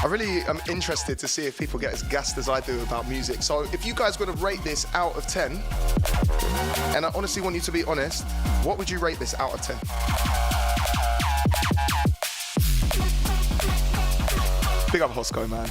I really am interested to see if people get as gassed as I do about music. So if you guys were to rate this out of 10, and I honestly want you to be honest, what would you rate this out of 10? Big up Hosco, man.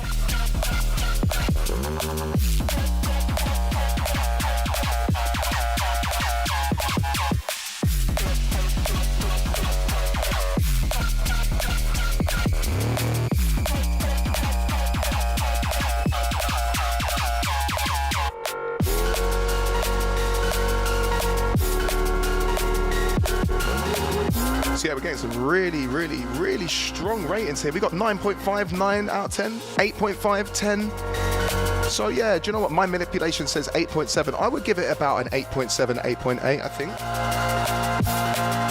So yeah, we're getting some really strong ratings here. We got 9.59 out of 10, 8.5, 10. So yeah, do you know what? My manipulation says 8.7. I would give it about an 8.7, 8.8, I think.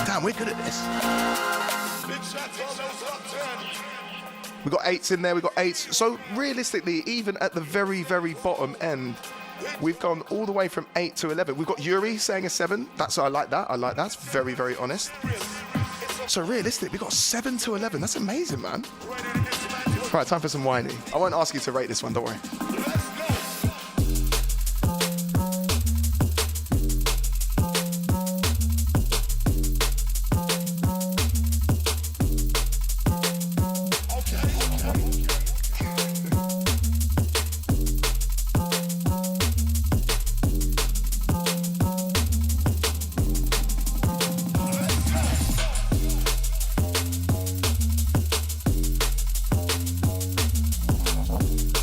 Damn, we're good at this. We got 8s in there, we got 8s. So realistically, even at the very bottom end, we've gone all the way from 8 to 11. We've got Yuri saying a 7. I like that. That's very honest. So realistic, we got 7 to 11. That's amazing, man. Right, time for some whiny. I won't ask you to rate this one, don't worry.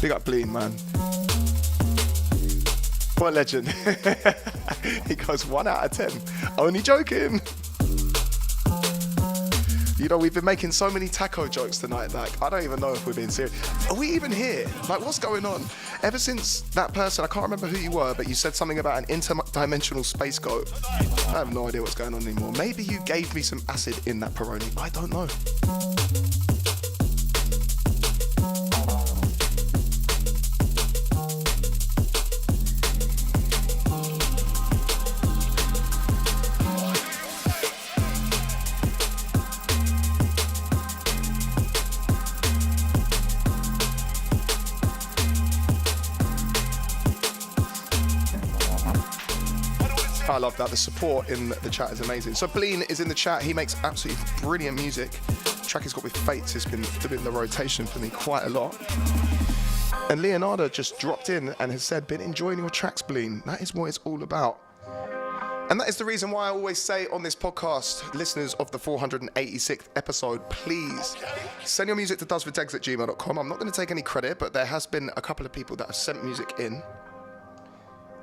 Big up Bleen, man. What a legend. He goes 1 out of 10. Only joking. You know, we've been making so many taco jokes tonight, like, I don't even know if we're being serious. Are we even here? Like, what's going on? Ever since that person, I can't remember who you were, but you said something about an interdimensional space goat. I have no idea what's going on anymore. Maybe you gave me some acid in that Peroni. I don't know. I love that. The support in the chat is amazing. So Bleen is in the chat. He makes absolutely brilliant music. The track he's got with Fates has been doing the rotation for me quite a lot. And Leonardo just dropped in and has said, been enjoying your tracks, Bleen. That is what it's all about. And that is the reason why I always say on this podcast, listeners of the 486th episode, please send your music to doesfordegs@gmail.com. I'm not going to take any credit, but there has been a couple of people that have sent music in.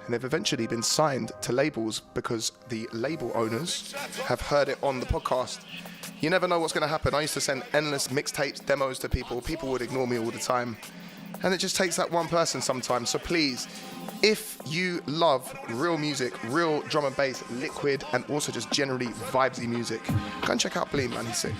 And they've eventually been signed to labels because the label owners have heard it on the podcast. You never know what's going to happen. I used to send endless mixtapes, demos to people. People would ignore me all the time. And it just takes that one person sometimes. So please, if you love real music, real drum and bass, liquid, and also just generally vibesy music, go and check out Bleen, man. He's sick.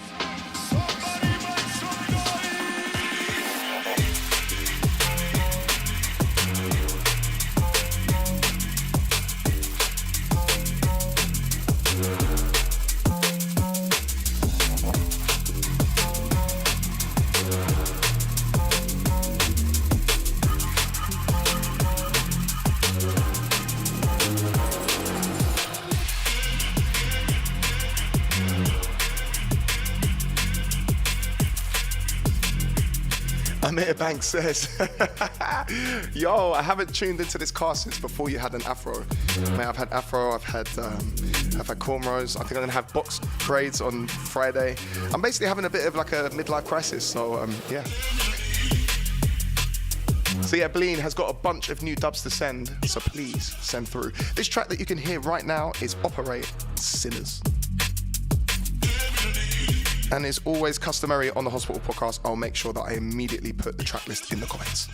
Amir Banks says, yo, I haven't tuned into this cast since before you had an afro. Mate, I've had afro, I've had cornrows. I think I'm gonna have box braids on Friday. I'm basically having a bit of like a midlife crisis, so yeah. So yeah, Bleen has got a bunch of new dubs to send, so please send through. This track that you can hear right now is Operate Sinners. And it's always customary on the Hospital Podcast, I'll make sure that I immediately put the track list in the comments.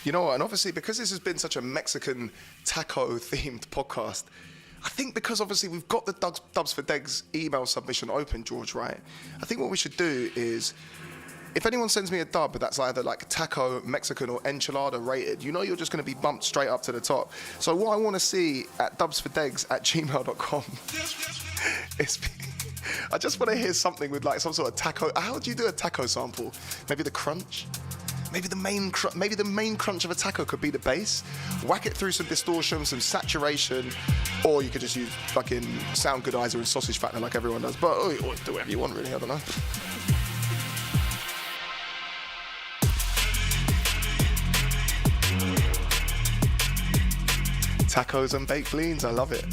You know what, and obviously because this has been such a Mexican taco-themed podcast, I think because obviously we've got the Dubs for Degs email submission open, George, right? I think what we should do is, if anyone sends me a dub that's either like taco, Mexican, or enchilada rated, you know you're just going to be bumped straight up to the top. So what I want to see at dubsfordegs@gmail.com is... I just want to hear something with like some sort of taco. How do you do a taco sample? Maybe the crunch? Maybe the main crunch of a taco could be the bass. Whack it through some distortion, some saturation, or you could just use fucking sound goodizer and sausage fattener like everyone does. But or do whatever you want, really. I don't know. Tacos and baked beans, I love it.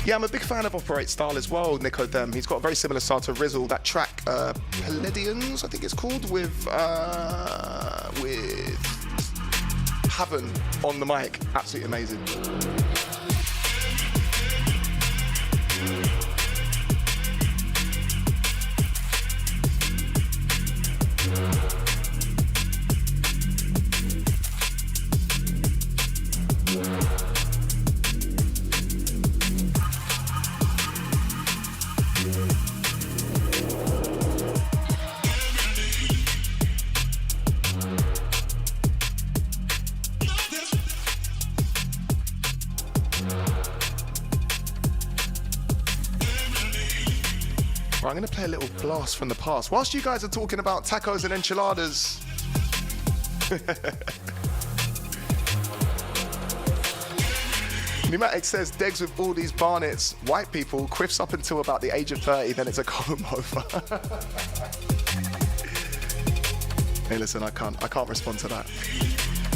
Yeah, I'm a big fan of Operate style as well, Nico Dem. He's got a very similar style to Rizzle. That track, Palladians, I think it's called, with Haven on the mic. Absolutely amazing. I'm going to play a little blast from the past. Whilst you guys are talking about tacos and enchiladas. Pneumatic says, Degs with all these barnets, white people, quiffs up until about the age of 30, then it's a comb over. Hey, listen, I can't respond to that.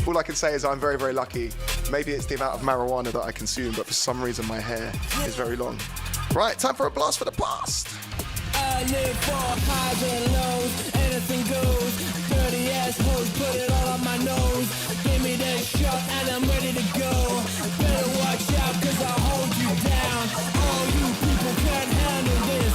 All I can say is I'm very, very lucky. Maybe it's the amount of marijuana that I consume, but for some reason my hair is very long. Right, time for a blast for the past. I live for highs and lows, anything goes. Dirty assholes, put it all on my nose. Give me that shot and I'm ready to go. Better watch out cause I'll hold you down. All you people can't handle this.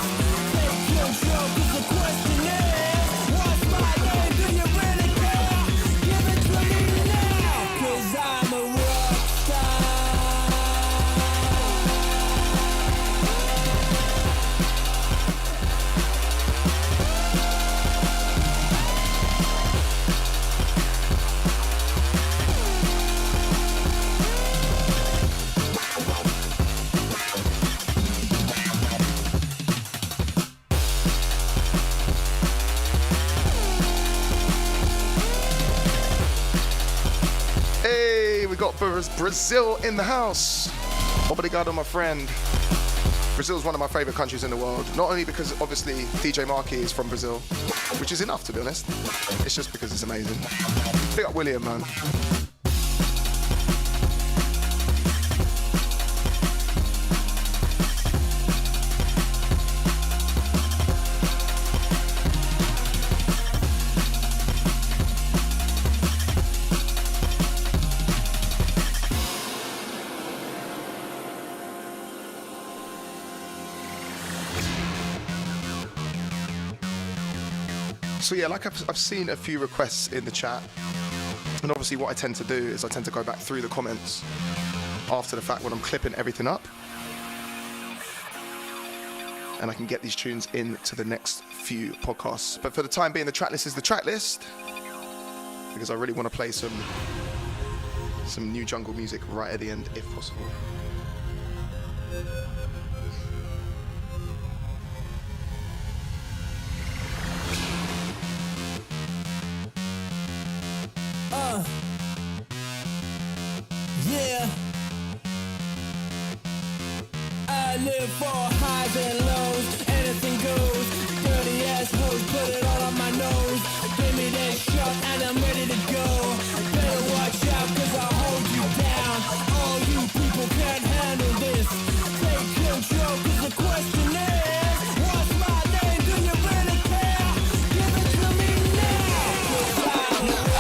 Take control cause the question is, what's my name, do you really care? Give it to me now, cause I'm a rock star. got Brazil in the house. Obrigado, my friend. Brazil is one of my favorite countries in the world. Not only because obviously DJ Marky is from Brazil, which is enough to be honest. It's just because it's amazing. Big up William, man. So yeah, like I've seen a few requests in the chat, and obviously what I tend to do is I tend to go back through the comments after the fact when I'm clipping everything up, and I can get these tunes into the next few podcasts. But for the time being, the track list is the track list, because I really want to play some new jungle music right at the end if possible. Yeah, I live for highs and lows, anything goes. Dirty ass hoes, put it all on my nose. Give me that shot and I'm ready to go. Better watch out cause I'll hold you down. All you people can't handle this. Take control cause the question is, what's my name? Do you really care? Give it to me now. 'Cause I'm a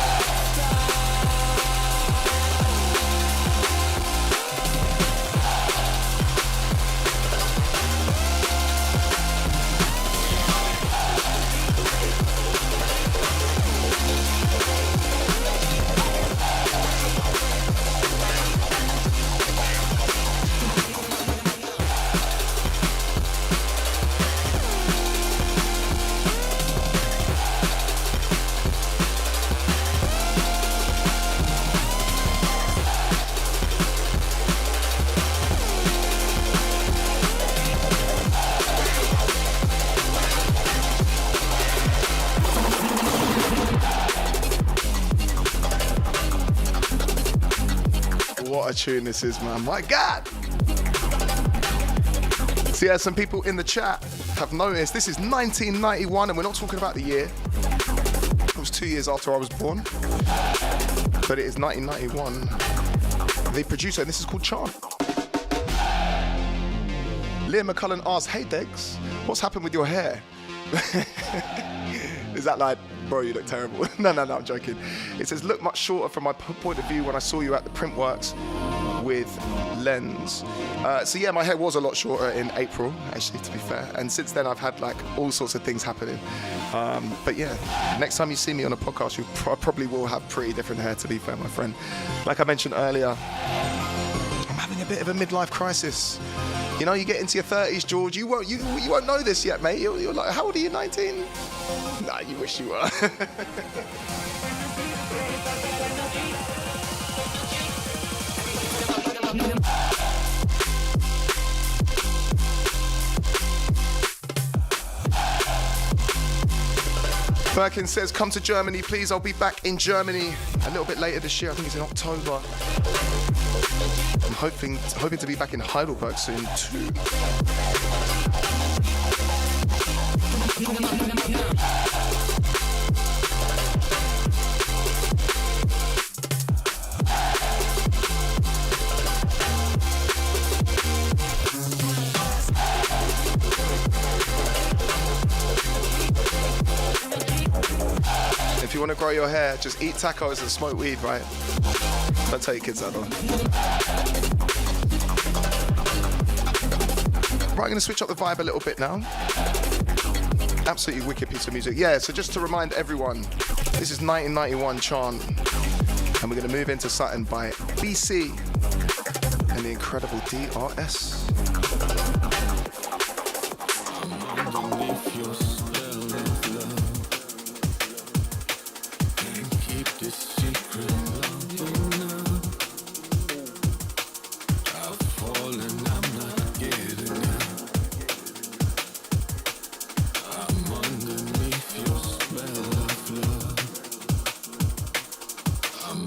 What a tune this is, man. My God! So yeah, some people in the chat have noticed this is 1991, and we're not talking about the year. It was 2 years after I was born. But it is 1991. The producer, and this is called Chant. Liam McCullen asks, hey Degs, what's happened with your hair? Is that like, bro, you look terrible? No, I'm joking. It says, look much shorter from my point of view when I saw you at the Printworks with Lens. So yeah, my hair was a lot shorter in April, actually, to be fair. And since then, I've had like all sorts of things happening. But yeah, next time you see me on a podcast, you probably will have pretty different hair, to be fair, my friend. Like I mentioned earlier, I'm having a bit of a midlife crisis. You know, you get into your 30s, George, you won't know this yet, mate. You're like, how old are you, 19? Nah, you wish you were. Birkin says, come to Germany, please. I'll be back in Germany a little bit later this year. I think it's in October. I'm hoping to be back in Heidelberg soon too. If you want to grow your hair, just eat tacos and smoke weed, right? Don't tell your kids that though. Right, I'm going to switch up the vibe a little bit now. Absolutely wicked piece of music. Yeah, so just to remind everyone, this is 1991 Chant, and we're going to move into something by BC and the incredible DRS.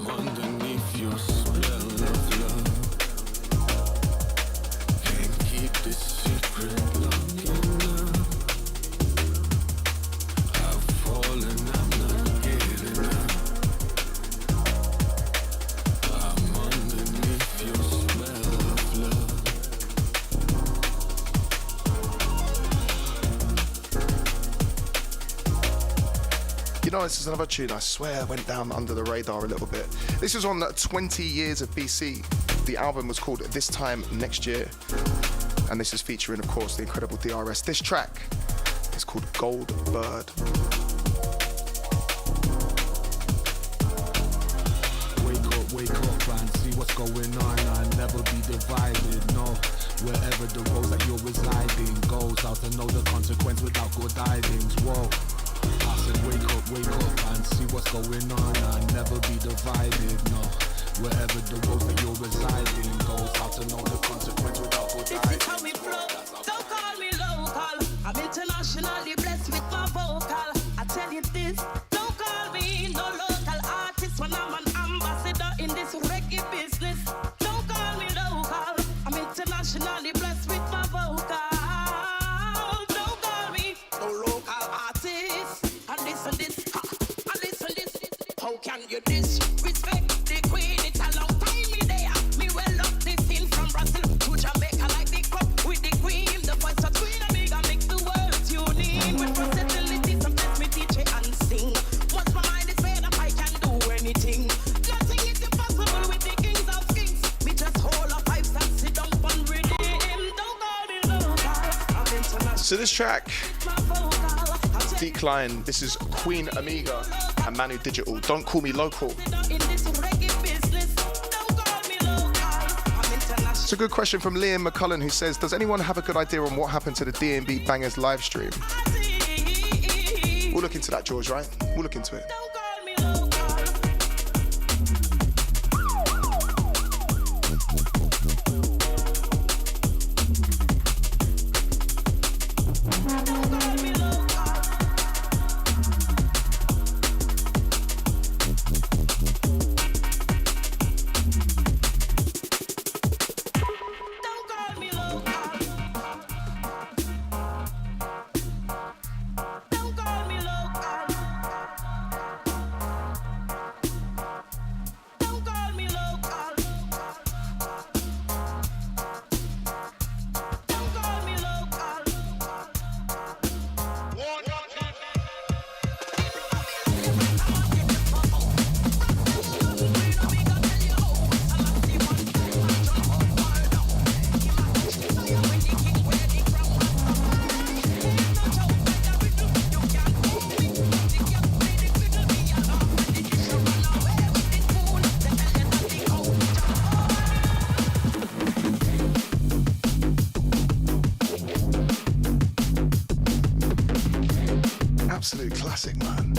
Underneath your spell You know, this is another tune I swear went down under the radar a little bit. This was on 20 Years of BC. The album was called This Time Next Year. And this is featuring, of course, the incredible DRS. This track is called Gold Bird. Wake up and see what's going on and never be divided, no. Wherever the road that you're residing goes out to know the consequence without good tidings, whoa. I said wake up and see what's going on and never be divided, no. Wherever the road that you're residing goes out to know the consequence without good tidings. This is how we flow, don't call me local. I'm internationally blessed with my vocal. I tell you this, don't call me no local artist when I'm an ambassador in this reggae business. Don't call me local. I'm internationally blessed with my vocal. Don't call me no local artist. And this, and this. How can you disrespect the queen? It's a long time me there. Me well up this in from Brazil to Jamaica like the cup with the cream. The voice of Queen Amiga makes the world tune in. When versatility, some bless me teach it and sing. Once my mind is made up, I can do anything. Nothing is impossible with the kings of kings. Me just hold up pipes and sit down on rhythm. Don't call me local. I'm international. So this track, My vocal. Decline, this is Queen Amiga and Manu Digital. Don't call me local. In this reggae business, don't call me local. I'm international. It's a good question from Liam McCullen, who says, does anyone have a good idea on what happened to the D&B Bangers live stream? We'll look into that, George, right? We'll look into it. Don't call me local. Don't call me local. Don't call me local. Don't call me local. Don't call me local. Don't call me local. Absolute classic, man.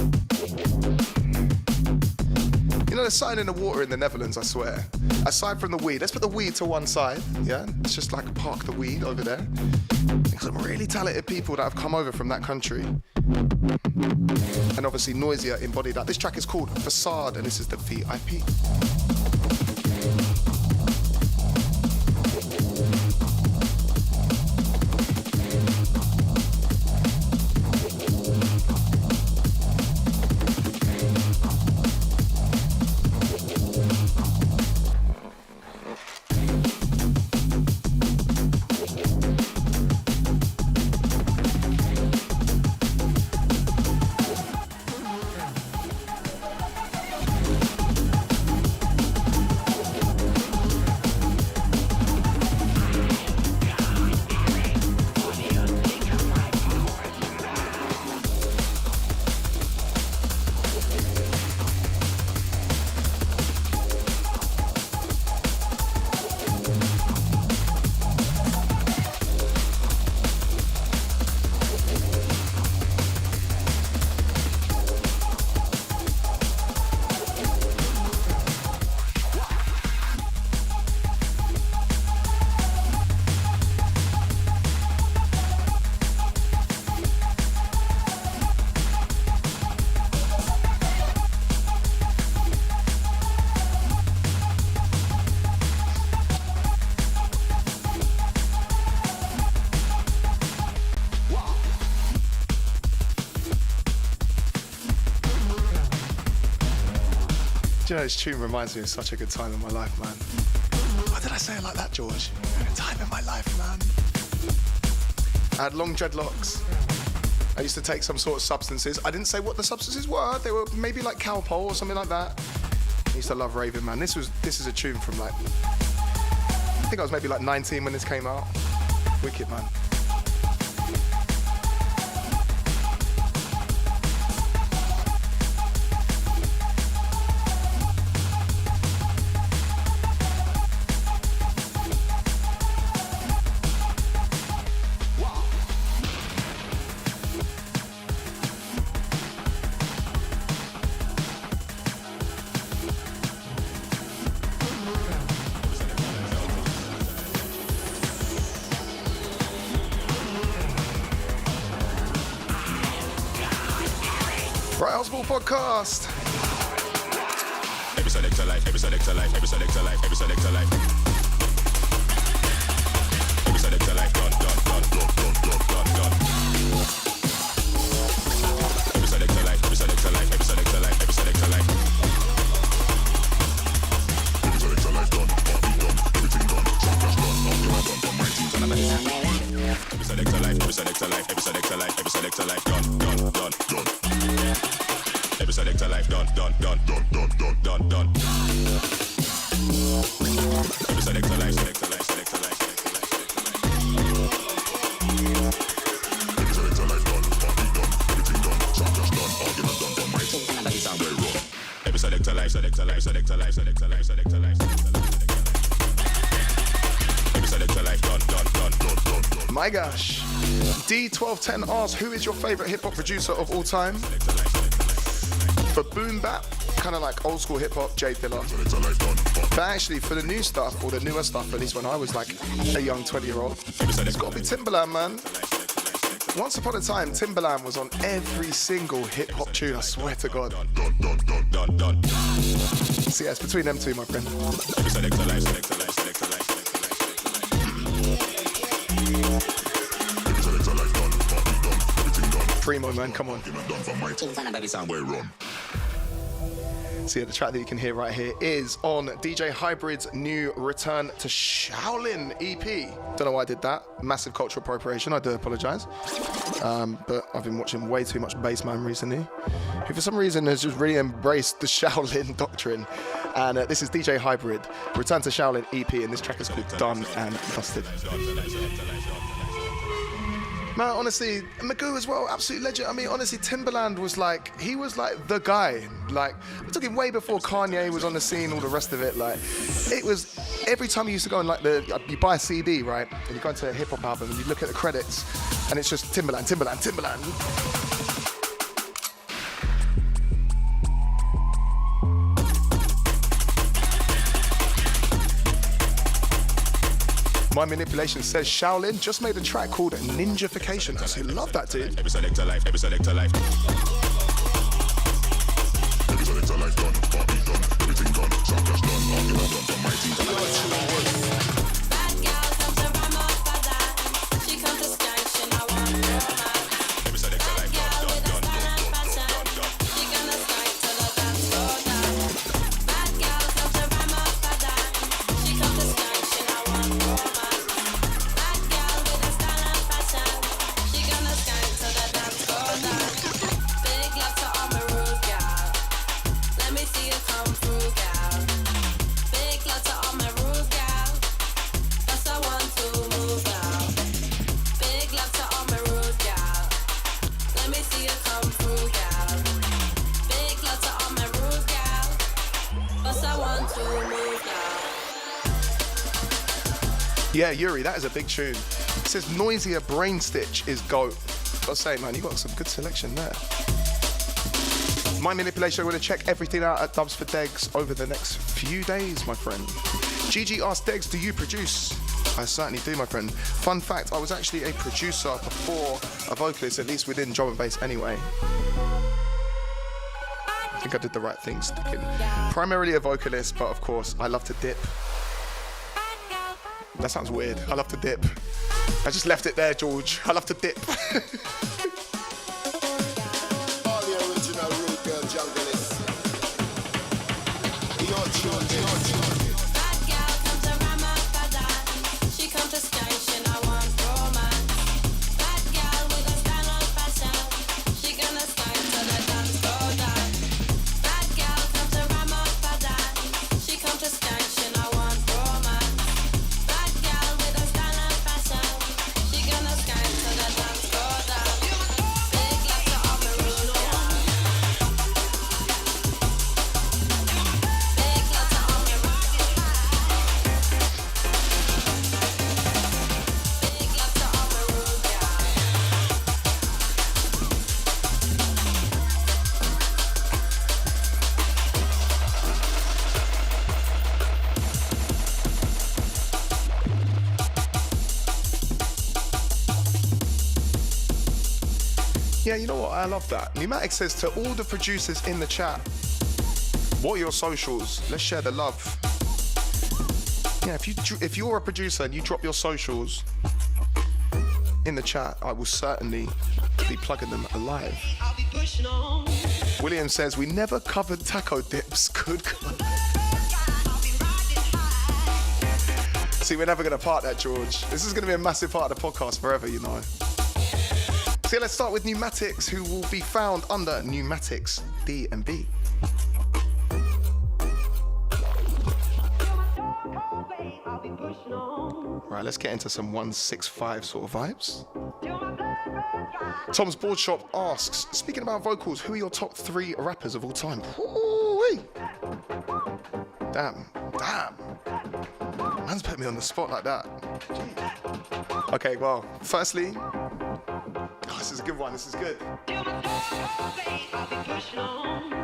You know, there's something in the water in the Netherlands, I swear. Aside from the weed, let's put the weed to one side, yeah? It's just like park the weed over there. There's some really talented people that have come over from that country. And obviously Noisia embodied that. This track is called Facade, and this is the VIP. Do you know, this tune reminds me of such a good time in my life, man. Why did I say it like that, George? A time in my life, man. I had long dreadlocks. I used to take some sort of substances. I didn't say what the substances were. They were maybe like Calpol or something like that. I used to love raving, man. This is a tune from like, I think I was maybe like 19 when this came out. Wicked, man. Podcast. Every selector life, every selector life, every selector life, every selector life. Every selector life, done. Every selector life, every selector life, every selector life, every selector life. Every selector life, done, everything done, champions done, all done from my team to another. Every selector life, every selector life, every selector life, every selector life, done. Every selector life done. Every selector life, selector life. Every selector life done, everything done, champions done, all done from my team. That is how we run. Every selector life. Every selector life done. My gosh. D1210 asks, who is your favorite hip hop producer of all time? For boom bap, kind of like old school hip hop, Jay Dilla. But actually, for the new stuff, or the newer stuff, at least when I was like a young 20-year-old, it's got to be Timbaland, man. Once upon a time, Timbaland was on every single hip hop tune, I swear to God. So yeah, it's between them two, my friend. Primo, man, come on. So yeah, the track that you can hear right here is on DJ Hybrid's new Return to Shaolin EP. Don't know why I did that. Massive cultural appropriation, I do apologise. But I've been watching way too much Bassman recently, who for some reason has just really embraced the Shaolin doctrine. And this is DJ Hybrid, Return to Shaolin EP, and this track is called Done and Dusted. Man, honestly, Magoo as well, absolute legend. I mean, honestly, Timbaland was like, he was like the guy. Like, we're talking way before Kanye was on the scene, all the rest of it. Like, it was, every time you used to go and like, you buy a CD, right? And you go into a hip hop album and you look at the credits and it's just Timbaland. My Manipulation says Shaolin just made a track called Ninjafication. I say, love that, dude. Every selector life. Every selector life done, party done, everything done, champions done, all done from my team to another. Bad girl comes to run my father. She comes to sky, she now want romance. Every selector life done. She gonna strike till the dance floor down. Bad girl comes to run my father. She comes to sky, she now want romance. Bad girl with a style and fashion. She gonna strike till the dance floor down. Big love to all my rude girl. Let me see you come through, girl. Big love to all my rude girl. That's I want to move, girl. Big love to all my rude girl. Let me see you come through, girl. Big love to all my rude girl. That's I want to move, girl. Yeah, Yuri, that is a big tune. It says Noisier Brain Stitch is GOAT. Gotta say, man, you got some good selection there. My Manipulation, we're going to check everything out at Dubs for Degs over the next few days, my friend. Gigi asked Degs, do you produce? I certainly do, my friend. Fun fact, I was actually a producer before a vocalist, at least within drum and bass anyway. I think I did the right thing sticking. Primarily a vocalist, but of course, I love to dip. That sounds weird. I love to dip. I just left it there, George. I love to dip. All the original rude girl junglers. Bad girl comes to run my father. She comes to sky, she now want romance. Bad girl with a style and fashion. Yeah, you know what? I love that. Pneumatic says to all the producers in the chat, what are your socials? Let's share the love. Yeah, if you're a producer and you drop your socials in the chat, I will certainly be plugging them alive. William says, we never covered taco dips. Good God. See, we're never going to part that, George. This is going to be a massive part of the podcast forever, you know. So let's start with Pneumatics, who will be found under Pneumatics D&B. Right, let's get into some 165 sort of vibes. Tom's Board Shop asks, speaking about vocals, who are your top 3 rappers of all time? Ooh-wee. Damn. Man's put me on the spot like that. Jeez. Okay, well, firstly, this is a good one, this is good.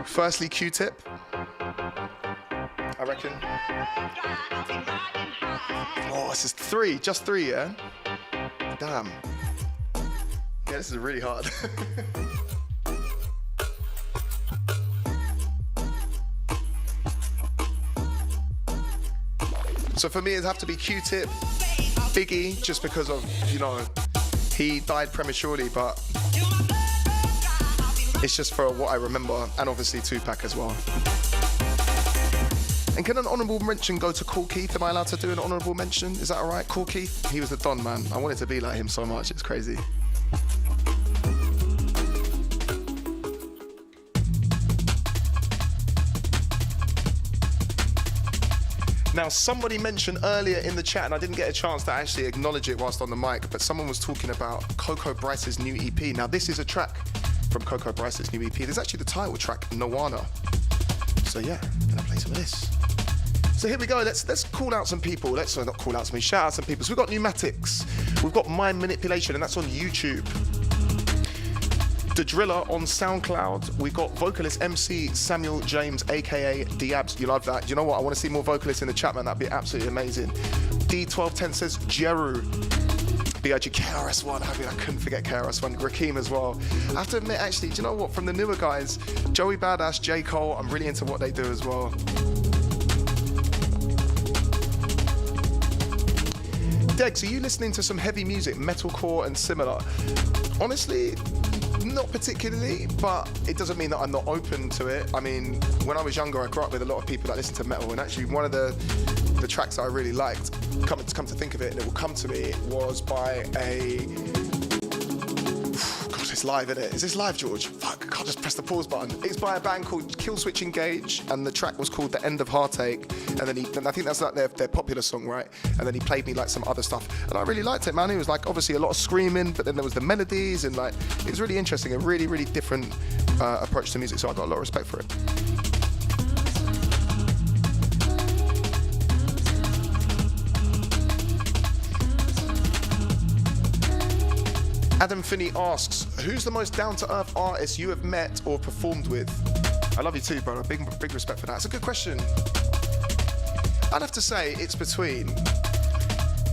Firstly, Q-Tip, I reckon. Oh, this is 3, just 3, yeah? Damn. Yeah, this is really hard. So for me, it'd have to be Q-Tip, Biggie, just because of, you know, he died prematurely, but it's just for what I remember, and obviously Tupac as well. And can an honourable mention go to Cool Keith? Am I allowed to do an honourable mention? Is that all right? Cool Keith, he was the Don, man. I wanted to be like him so much, it's crazy. Now, somebody mentioned earlier in the chat, and I didn't get a chance to actually acknowledge it whilst on the mic, but someone was talking about Coco Bryce's new EP. Now, this is a track from Coco Bryce's new EP. There's actually the title track, Noana. So yeah, gonna play some of this. So here we go, let's call out some people. Not call out some, shout out some people. So we've got Pneumatics, we've got Mind Manipulation, and that's on YouTube. The Driller on SoundCloud. We've got vocalist MC Samuel James, aka Diabs. You love that. You know what? I want to see more vocalists in the chat, man. That'd be absolutely amazing. D1210 says Jeru. BIG KRS1. I couldn't forget KRS1. Rakim as well. I have to admit, actually, do you know what? From the newer guys, Joey Badass, J. Cole, I'm really into what they do as well. Degs, are you listening to some heavy music, metalcore and similar? Honestly, not particularly, but it doesn't mean that I'm not open to it. I mean, when I was younger, I grew up with a lot of people that listened to metal, and actually one of the tracks that I really liked, come to think of it, and it will come to me, was by a... God, it's live, isn't it? Is this live, George? Fuck, I can't just press the pause button. It's by a band called Killswitch Engage, and the track was called The End of Heartache, and then I think that's like their popular song, right? And then he played me like some other stuff, and I really liked it, man. It was like obviously a lot of screaming, but then there was the melodies, and like it was really interesting, a really, really different approach to music, so I got a lot of respect for it. Adam Finney asks, who's the most down-to-earth artist you have met or performed with? I love you too, bro. Big respect for that. It's a good question. I'd have to say it's between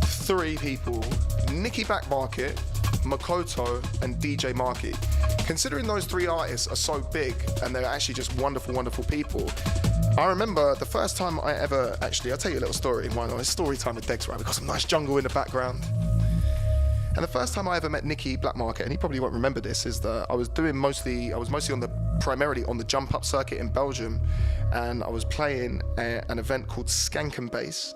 3 people: Nicky Backmarket, Makoto, and DJ Marky. Considering those 3 artists are so big and they're actually just wonderful, wonderful people, I remember the first time I ever I'll tell you a little story. Why not? It's story time with Degs, right? We've got some nice jungle in the background. And the first time I ever met Nicky Blackmarket, and he probably won't remember this, is that I was mostly primarily on the jump up circuit in Belgium, and I was playing an event called Skank and Bass.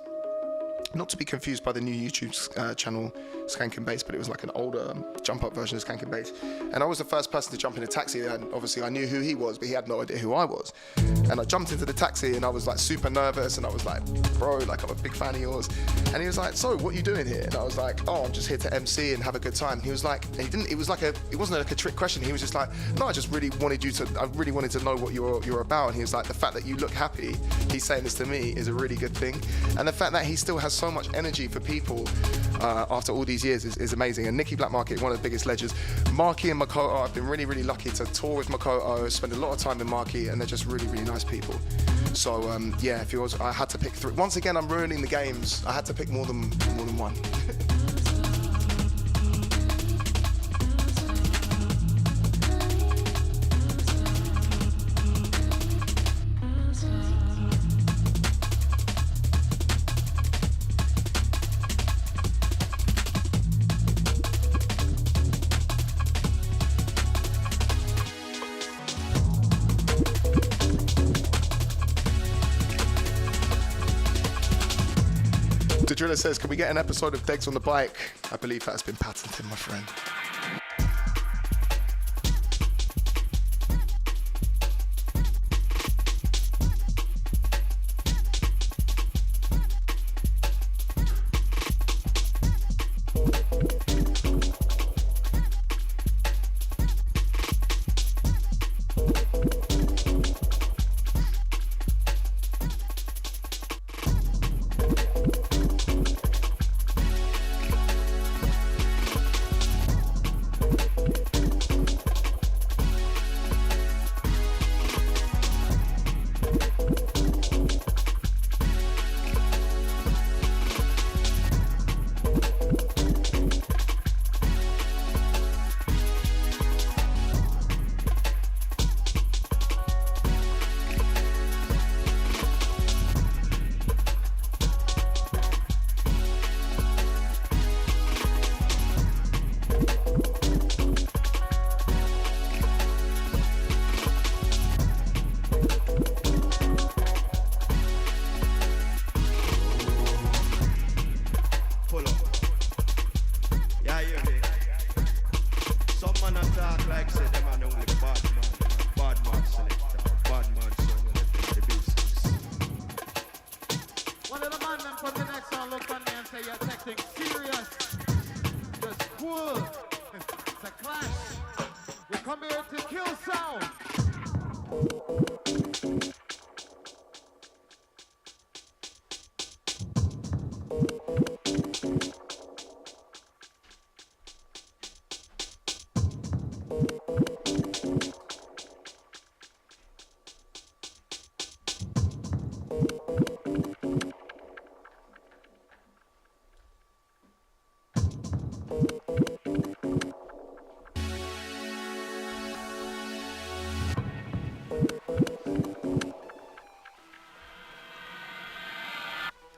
Not to be confused by the new YouTube channel Skank and Bass, but it was like an older jump up version of Skank and Bass. And I was the first person to jump in a taxi, and obviously I knew who he was, but he had no idea who I was. And I jumped into the taxi and I was like super nervous, and I was like, bro, like I'm a big fan of yours. And he was like, so what are you doing here? And I was like, oh, I'm just here to MC and have a good time. And he was like, it wasn't like a trick question. He was just like, no, I really wanted to know what you're about. And he was like, the fact that you look happy, he's saying this to me, is a really good thing. And the fact that he still has so much energy for people after all these years is amazing. And Nicky Blackmarket, one of the biggest legends. Marky and Makoto, I've been really, really lucky to tour with Makoto, spend a lot of time with Marky, and they're just really, really nice people. So yeah, I had to pick 3. Once again, I'm ruining the games. I had to pick more than one. Driller says, can we get an episode of Degs on the bike? I believe that has been patented, my friend.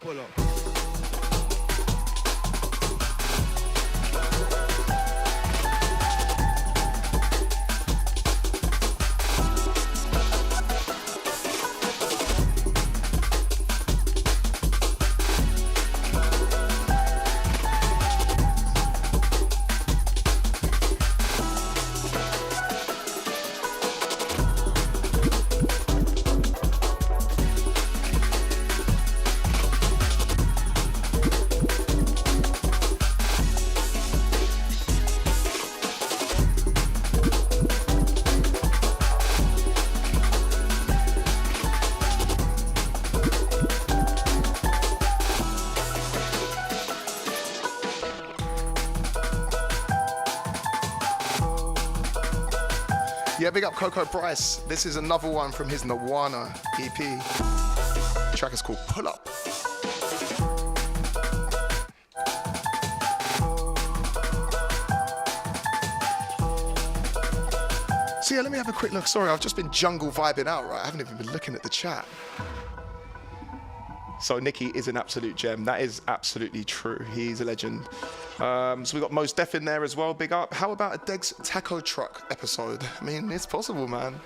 Pull up. Yeah, big up Coco Bryce. This is another one from his Nawana EP. The track is called Pull Up. So yeah, let me have a quick look. Sorry, I've just been jungle vibing out, right? I haven't even been looking at the chat. So Nicky is an absolute gem. That is absolutely true. He's a legend. So we got Mos Def in there as well. Big up. How about a Degs taco truck episode? I mean, it's possible, man.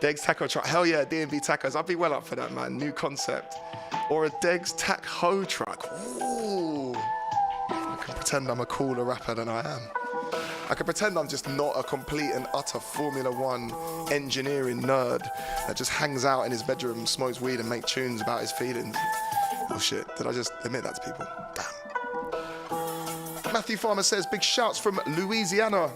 Degs taco truck. Hell yeah, D&B tacos. I'd be well up for that, man. New concept. Or a Degs taco truck. Ooh. I can pretend I'm a cooler rapper than I am. I can pretend I'm just not a complete and utter Formula One engineering nerd that just hangs out in his bedroom, smokes weed and makes tunes about his feelings. Oh shit, did I just admit that to people? Damn. Matthew Farmer says, big shouts from Louisiana.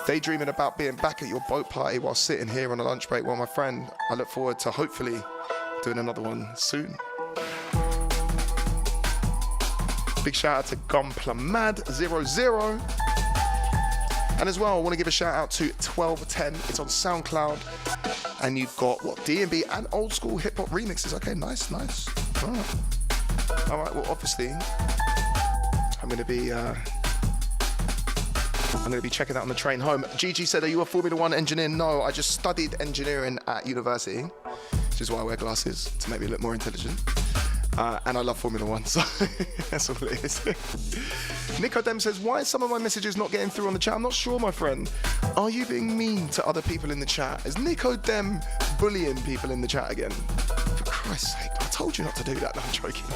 Daydreaming about being back at your boat party while sitting here on a lunch break. Well, my friend, I look forward to hopefully doing another one soon. Big shout out to Gomplamad00. And as well, I want to give a shout out to 1210. It's on SoundCloud. And you've got, what, D&B and old school hip hop remixes. Okay, nice. All right, well, obviously, I'm going to be checking that on the train home. Gigi said, are you a Formula One engineer? No, I just studied engineering at university, which is why I wear glasses, to make me look more intelligent. And I love Formula One, so that's all it is. Nicodem says, why is some of my messages not getting through on the chat? I'm not sure, my friend. Are you being mean to other people in the chat? Is Nicodem bullying people in the chat again? For Christ's sake, I told you not to do that. No, I'm joking.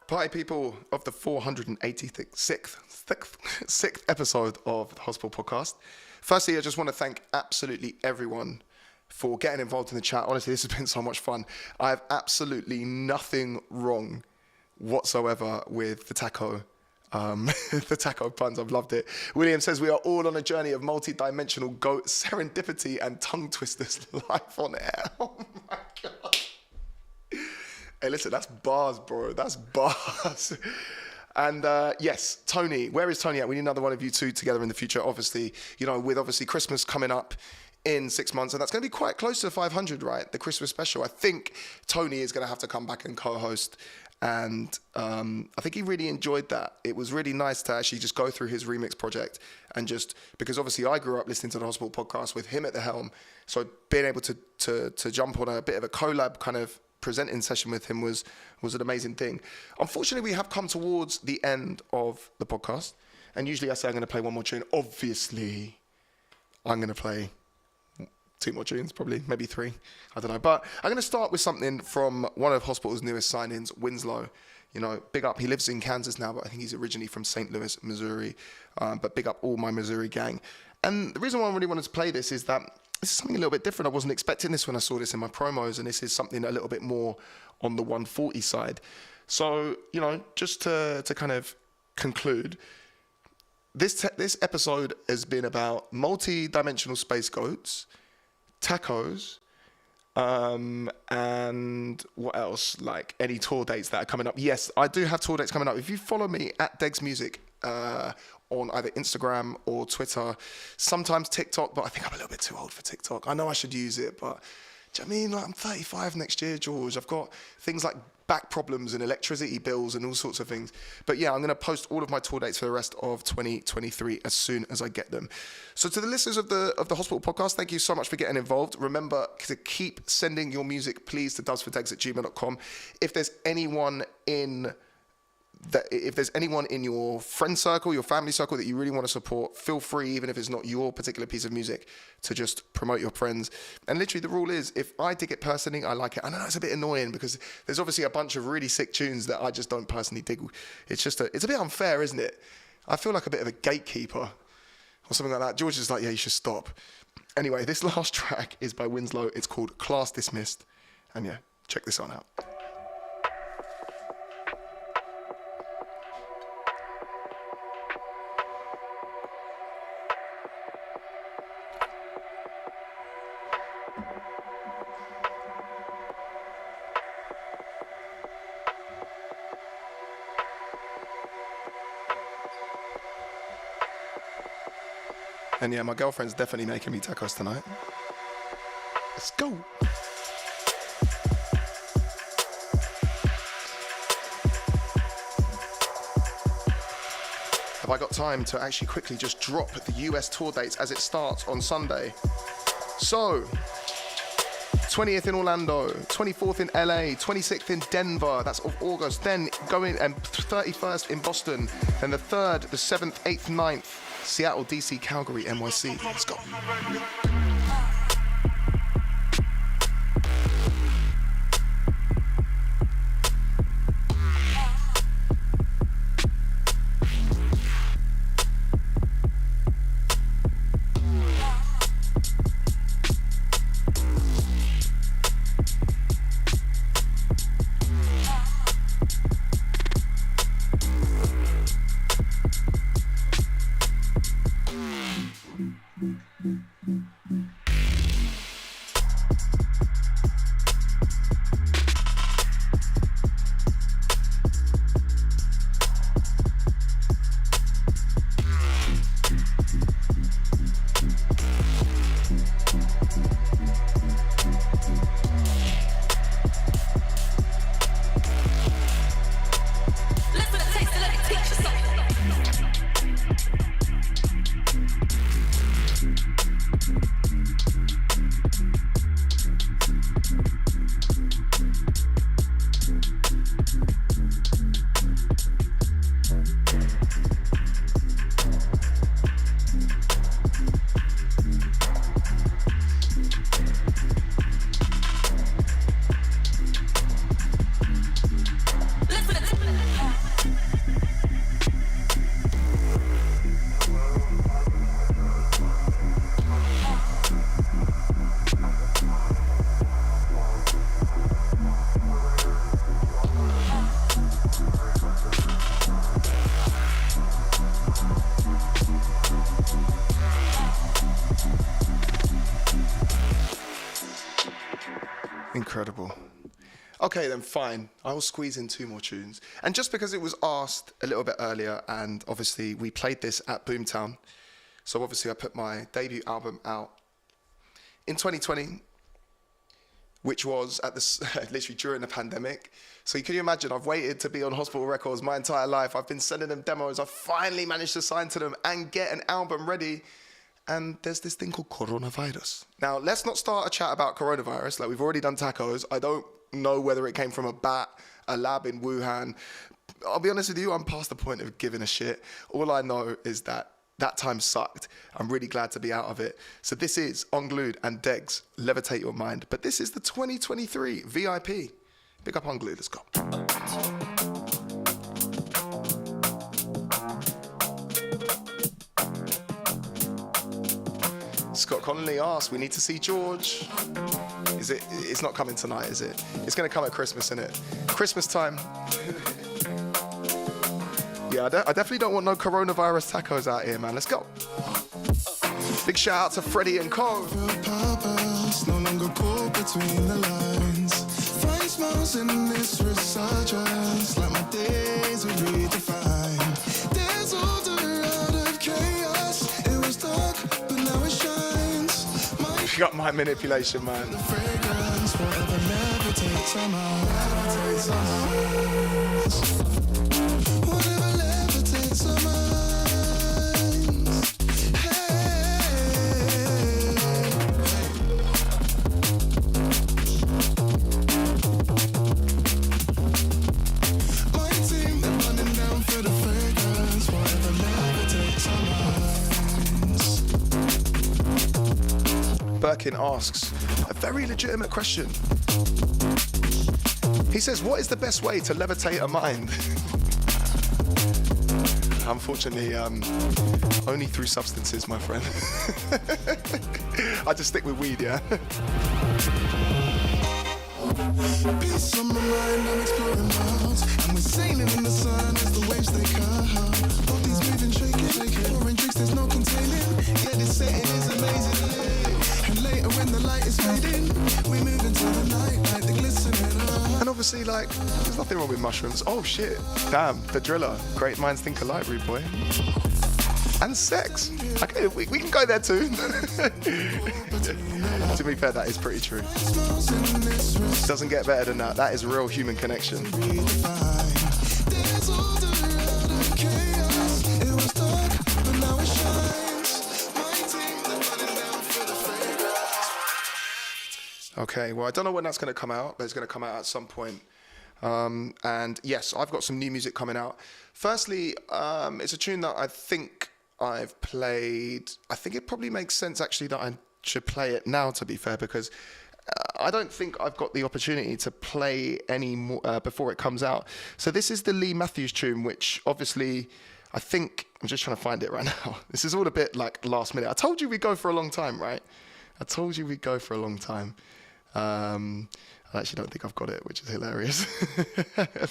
Party people of the 486th episode of the Hospital Podcast. Firstly, I just want to thank absolutely everyone for getting involved in the chat. Honestly, this has been so much fun. I have absolutely nothing wrong whatsoever with the taco. The taco puns, I've loved it. William says we are all on a journey of multi-dimensional goat serendipity and tongue twisters live on air. Oh my God. Hey, listen, that's bars, bro. That's bars. And yes, Tony, where is Tony at? We need another one of you two together in the future, obviously, you know, with obviously Christmas coming up in 6 months. And that's going to be quite close to 500, right? The Christmas special. I think Tony is going to have to come back and co-host. And I think he really enjoyed that. It was really nice to actually just go through his remix project and just, because obviously I grew up listening to the Hospital Podcast with him at the helm. So being able to jump on a bit of a collab kind of presenting session with him was an amazing thing. Unfortunately, we have come towards the end of the podcast. And usually I say I'm going to play one more tune. Obviously, I'm going to play 2 more tunes, probably, maybe 3. I don't know. But I'm going to start with something from one of Hospital's newest signings, Winslow. You know, big up. He lives in Kansas now, but I think he's originally from St. Louis, Missouri. But big up all my Missouri gang. And the reason why I really wanted to play this is that this is something a little bit different. I wasn't expecting this when I saw this in my promos, and this is something a little bit more on the 140 side. So, you know, just to kind of conclude, this episode has been about multi-dimensional space goats, tacos, and what else? Like any tour dates that are coming up. Yes, I do have tour dates coming up. If you follow me at Degs Music, on either Instagram or Twitter, sometimes TikTok, but I think I'm a little bit too old for TikTok. I know I should use it, but do you know what I mean? Like, I'm 35 next year, George. I've got things like back problems and electricity bills and all sorts of things. But yeah, I'm going to post all of my tour dates for the rest of 2023 as soon as I get them. So to the listeners of the Hospital Podcast, thank you so much for getting involved. Remember to keep sending your music, please, to dubsfordegs@gmail.com. If there's anyone in your friend circle, your family circle that you really want to support, feel free, even if it's not your particular piece of music, to just promote your friends. And literally the rule is, if I dig it personally, I like it. I know it's a bit annoying because there's obviously a bunch of really sick tunes that I just don't personally dig. It's a bit unfair, isn't it? I feel like a bit of a gatekeeper or something like that. George is like, yeah, you should stop. Anyway, this last track is by Winslow. It's called Class Dismissed. And yeah, check this one out. And yeah, my girlfriend's definitely making me tacos tonight. Let's go. Have I got time to actually quickly just drop the US tour dates as it starts on Sunday? So, 20th in Orlando, 24th in LA, 26th in Denver, that's of August, then going and 31st in Boston, then the 3rd, the 7th, 8th, 9th, Seattle, DC, Calgary, NYC. Let's go. Incredible. Okay, then fine. I will squeeze in 2 more tunes. And just because it was asked a little bit earlier, and obviously we played this at Boomtown, so obviously I put my debut album out in 2020, which was at the literally during the pandemic. So can you imagine? I've waited to be on Hospital Records my entire life. I've been sending them demos. I finally managed to sign to them and get an album ready. And there's this thing called coronavirus. Now, let's not start a chat about coronavirus. Like, we've already done tacos. I don't know whether it came from a bat, a lab in Wuhan. I'll be honest with you, I'm past the point of giving a shit. All I know is that time sucked. I'm really glad to be out of it. So this is Unglued and Degs, Levitate Your Mind. But this is the 2023 VIP. Big up Unglued, let's go. Scott Connolly asked, we need to see George. It's not coming tonight, is it? It's gonna come at Christmas, innit? Christmas time. Yeah, I definitely don't want no coronavirus tacos out here, man. Let's go. Big shout out to Freddie and Co. Purpose, no longer caught between the lines. Find smiles in this resurgence, like my days are redefined. There's order out of chaos. It was dark, but now it shines. My Got my manipulation, man. fragrance forever levitates our minds. Whatever levitates our minds. My team, they're running down for the fragrance forever levitates our minds. Birkin asks a very legitimate question. He says, what is the best way to levitate a mind? Unfortunately, only through substances, my friend. I just stick with weed, yeah? Peace on my mind, I'm exploring worlds. And we're sailing in the sun as the waves they come. Bodies moving, shaking, pouring drinks, there's no containing. Yeah, this setting is amazing. And later when the light is fading, we move into the night like the glistening. And obviously, like, there's nothing wrong with mushrooms. Oh, shit. Damn, the driller. Great minds think alike, rude boy. And sex. Okay, we can go there too. To be fair, that is pretty true. Doesn't get better than that. That is real human connection. There's order out of chaos. It was dark, but now it shines. My team, they're running down for the fragrance. Okay, well, I don't know when that's going to come out, but it's going to come out at some point. And yes, I've got some new music coming out. Firstly, it's a tune that I think I've played. I think it probably makes sense, actually, that I should play it now, to be fair, because I don't think I've got the opportunity to play any more before it comes out. So this is the Lee Matthews tune, which obviously I think, I'm just trying to find it right now. This is all a bit like last minute. I told you we'd go for a long time, right? I told you we'd go for a long time. I actually don't think I've got it, which is hilarious.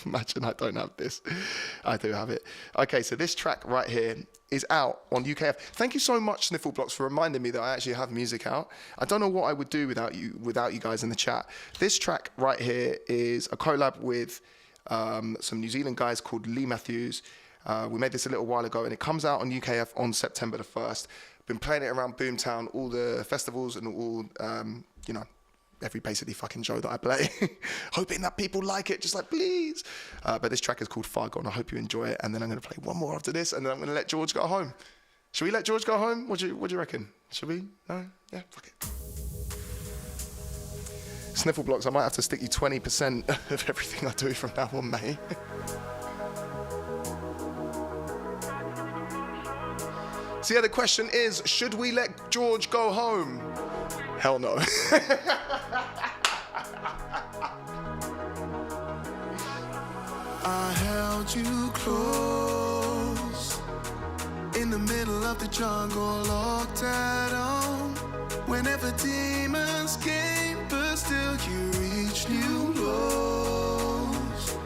Imagine I don't have this. I do have it. Okay, so this track right here is out on UKF. Thank you so much, Sniffle Blocks, for reminding me that I actually have music out. I don't know what I would do without you guys in the chat. This track right here is a collab with some New Zealand guys called Lee Matthews. We made this a little while ago, and it comes out on UKF on September the 1st. Been playing it around Boomtown, all the festivals and all, every basically fucking show that I play, hoping that people like it, just like, please. But this track is called Far Gone. I hope you enjoy it. And then I'm going to play one more after this, and then I'm going to let George go home. Should we let George go home? What do you reckon? Should we? No? Yeah, fuck it. Sniffle Blocks, I might have to stick you 20% of everything I do from now on, mate. So yeah, the question is, should we let George go home? Hell no. I held you close in the middle of the jungle, locked at home. Whenever demons came, but still you reached new lows.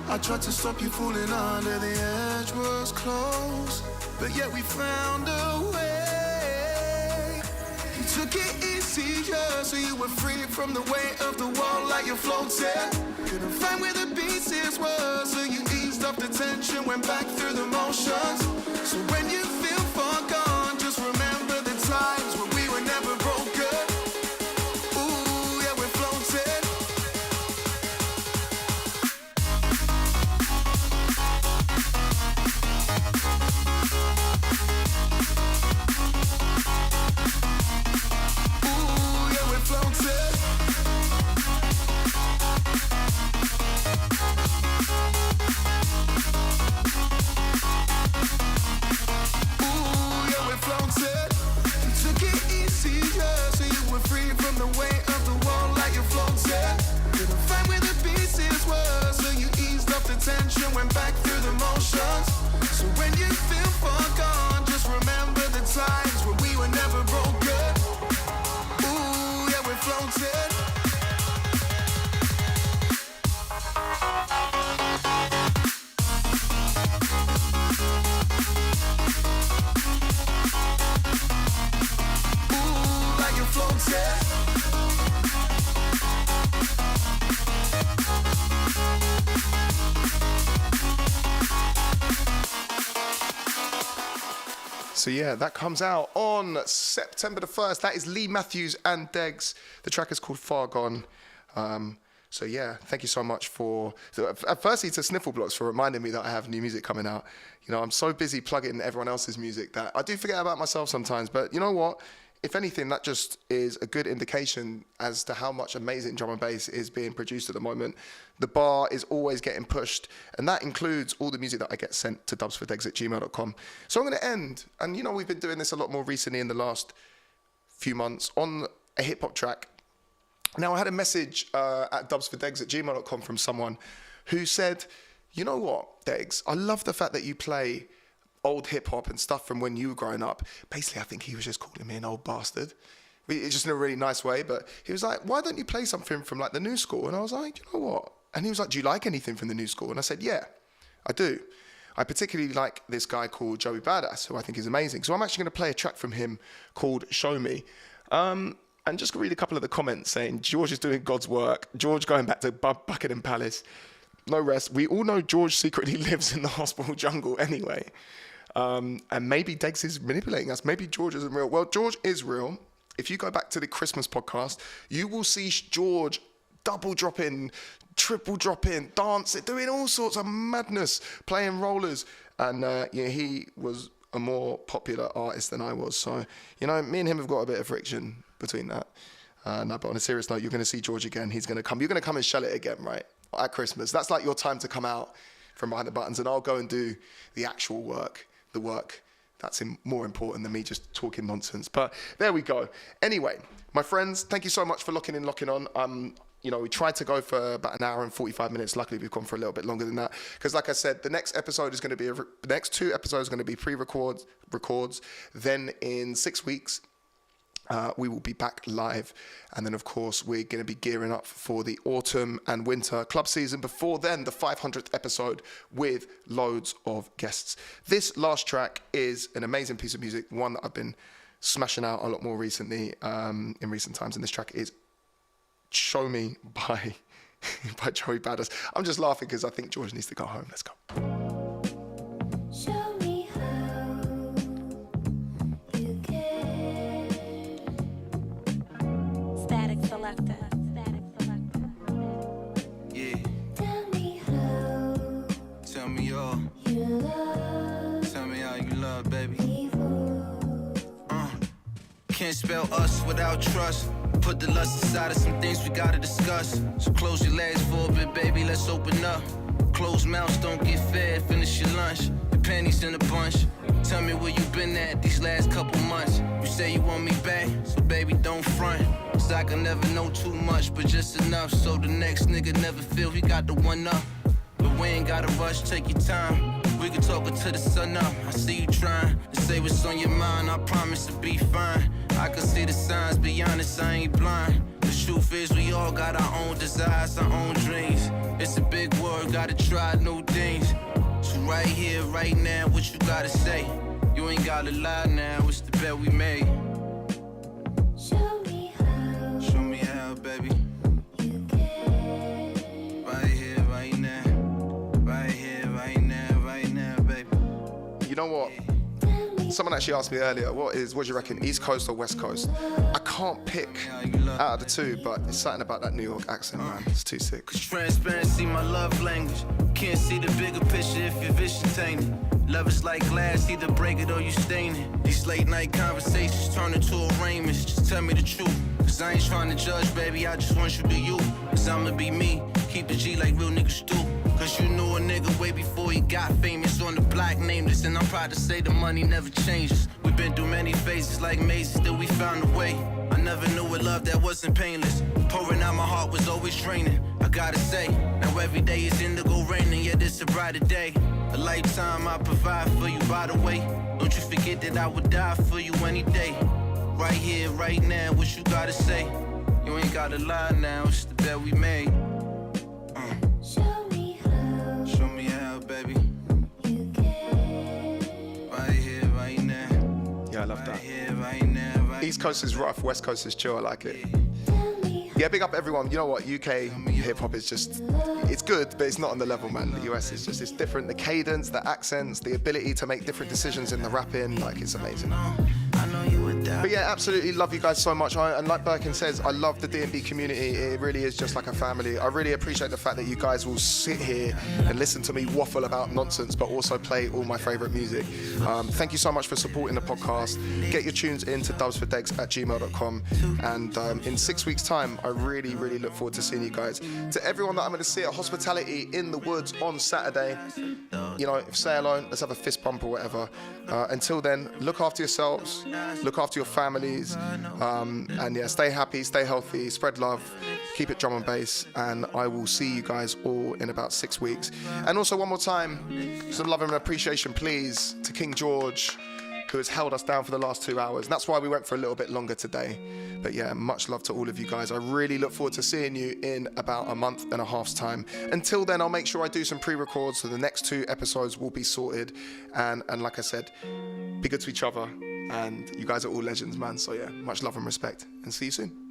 I tried to stop you falling under, the edge was close, but yet we found a way. You took it easy. easier, so you were free from the weight of the world like you're floating. Couldn't find where the pieces were, so you eased up the tension, went back through the motions. So when you feel far gone, just remember the times when we were never broken. Ooh, yeah, we're floating. Ooh, yeah, we're floating. Ooh, yeah, we're floating. You took it easier, so you were free from the weight of the world like you're floating. Couldn't find where the pieces were, so you eased up the tension, went back through the motions. So when you feel far gone, just remember the times when we were never broken. Ooh, yeah, we're floating. Ooh, like you're floating. So yeah, that comes out on September the 1st. That is Lee Matthews and Degs. The track is called Far Gone. So yeah, thank you so much firstly to Sniffle Blocks for reminding me that I have new music coming out. You know, I'm so busy plugging everyone else's music that I do forget about myself sometimes. But you know what? If anything, that just is a good indication as to how much amazing drum and bass is being produced at the moment. The bar is always getting pushed, and that includes all the music that I get sent to dubsfordegs@gmail.com. So I'm going to end, and you know, we've been doing this a lot more recently in the last few months, on a hip-hop track. Now, I had a message at dubsfordegs@gmail.com from someone who said, you know what, Degs, I love the fact that you play old hip-hop and stuff from when you were growing up. Basically, I think he was just calling me an old bastard. Just in a really nice way, but he was like, why don't you play something from like the new school? And I was like, you know what? And he was like, do you like anything from the new school? And I said, yeah, I do. I particularly like this guy called Joey Badass, who I think is amazing. So I'm actually going to play a track from him called Show Me. And just read a couple of the comments saying, George is doing God's work. George going back to Buckingham Palace. No rest. We all know George secretly lives in the hospital jungle anyway. And maybe Degs is manipulating us. Maybe George isn't real. Well, George is real. If you go back to the Christmas podcast, you will see George double dropping, triple dropping, dancing, doing all sorts of madness, playing rollers. And yeah, he was a more popular artist than I was. So, you know, me and him have got a bit of friction between that. No, but on a serious note, you're going to see George again. He's going to come. You're going to come and shell it again, right? At Christmas. That's like your time to come out from behind the buttons, and I'll go and do the actual work, the work that's more important than me just talking nonsense. But there we go. Anyway, my friends, thank you so much for locking on. You know, we tried to go for about an hour and 45 minutes. Luckily, we've gone for a little bit longer than that. Because like I said, the next episode is going to be, the next 2 episodes are going to be records. Then in 6 weeks, we will be back live. And then, of course, we're going to be gearing up for the autumn and winter club season. Before then, the 500th episode with loads of guests. This last track is an amazing piece of music, one that I've been smashing out a lot more recently, in recent times. And this track is Show Me by Joey Badass. I'm just laughing because I think George needs to go home. Let's go. Show me how you care. Static selector. Yeah. Tell me how Tell me all. you love Tell me how you love, baby. people. Can't spell us without trust. Put the lust aside of some things we gotta discuss. So close your legs for a bit, baby, let's open up. Closed mouths don't get fed, finish your lunch. Your panties in a bunch. Tell me where you been at these last couple months. You say you want me back, so baby don't front. Cause I can never know too much, but just enough. So the next nigga never feel he got the one up. But we ain't gotta rush, take your time. We can talk until the sun up. I see you trying to say what's on your mind. I promise to be fine. I can see the signs, be honest, I ain't blind. The truth is we all got our own desires, our own dreams. It's a big world, gotta try new things. So right here, right now, what you gotta say? You ain't gotta lie now, it's the bet we made. Show me how Someone actually asked me earlier, what do you reckon, East Coast or West Coast? I can't pick out of the two, but it's something about that New York accent, man. It's too sick. Transparency, my love language. Can't see the bigger picture if your vision tainted. Love is like glass, either break it or you stain it. These late night conversations turn into arraignments. Just tell me the truth, cause I ain't trying to judge, baby. I just want you to be you, cause I'ma be me. Keep the G like real niggas do. Cause you knew a nigga way before he got famous. On the block nameless, and I'm proud to say the money never changes. We've been through many phases like mazes, still we found a way. I never knew a love that wasn't painless. Pouring out my heart was always draining. I gotta say, now every day is indigo raining, yeah, this a brighter day. A lifetime I provide for you, by the way. Don't you forget that I would die for you any day. Right here, right now, what you gotta say? You ain't gotta lie now, it's the bet we made. Show me how, baby. You can. Right here, right now. Yeah, I love that. Right here, right now, right East Coast is rough, West Coast is chill, I like it. Yeah, big up everyone. You know what, UK hip-hop is just, it's good, but it's not on the level, man. The US is just, it's different. The cadence, the accents, the ability to make different decisions in the rapping, like, it's amazing. But yeah, absolutely love you guys so much. And like Birkin says, I love the D&B community. It really is just like a family. I really appreciate the fact that you guys will sit here and listen to me waffle about nonsense, but also play all my favorite music. Thank you so much for supporting the podcast. Get your tunes in to dubsfordegs@gmail.com. And in 6 weeks' time, I really, really look forward to seeing you guys. To everyone that I'm going to see at Hospitality in the Woods on Saturday, you know, say hello, let's have a fist bump or whatever. Until then, look after yourselves, look after your families, and yeah, stay happy, stay healthy, spread love, keep it drum and bass, and I will see you guys all in about 6 weeks. And also one more time, some love and appreciation, please, to King George, who has held us down for the last 2 hours. And that's why we went for a little bit longer today. But yeah, much love to all of you guys. I really look forward to seeing you in about a month and a half's time. Until then, I'll make sure I do some pre-records, so the next 2 episodes will be sorted. And like I said, be good to each other. And you guys are all legends, man. So yeah, much love and respect. And see you soon.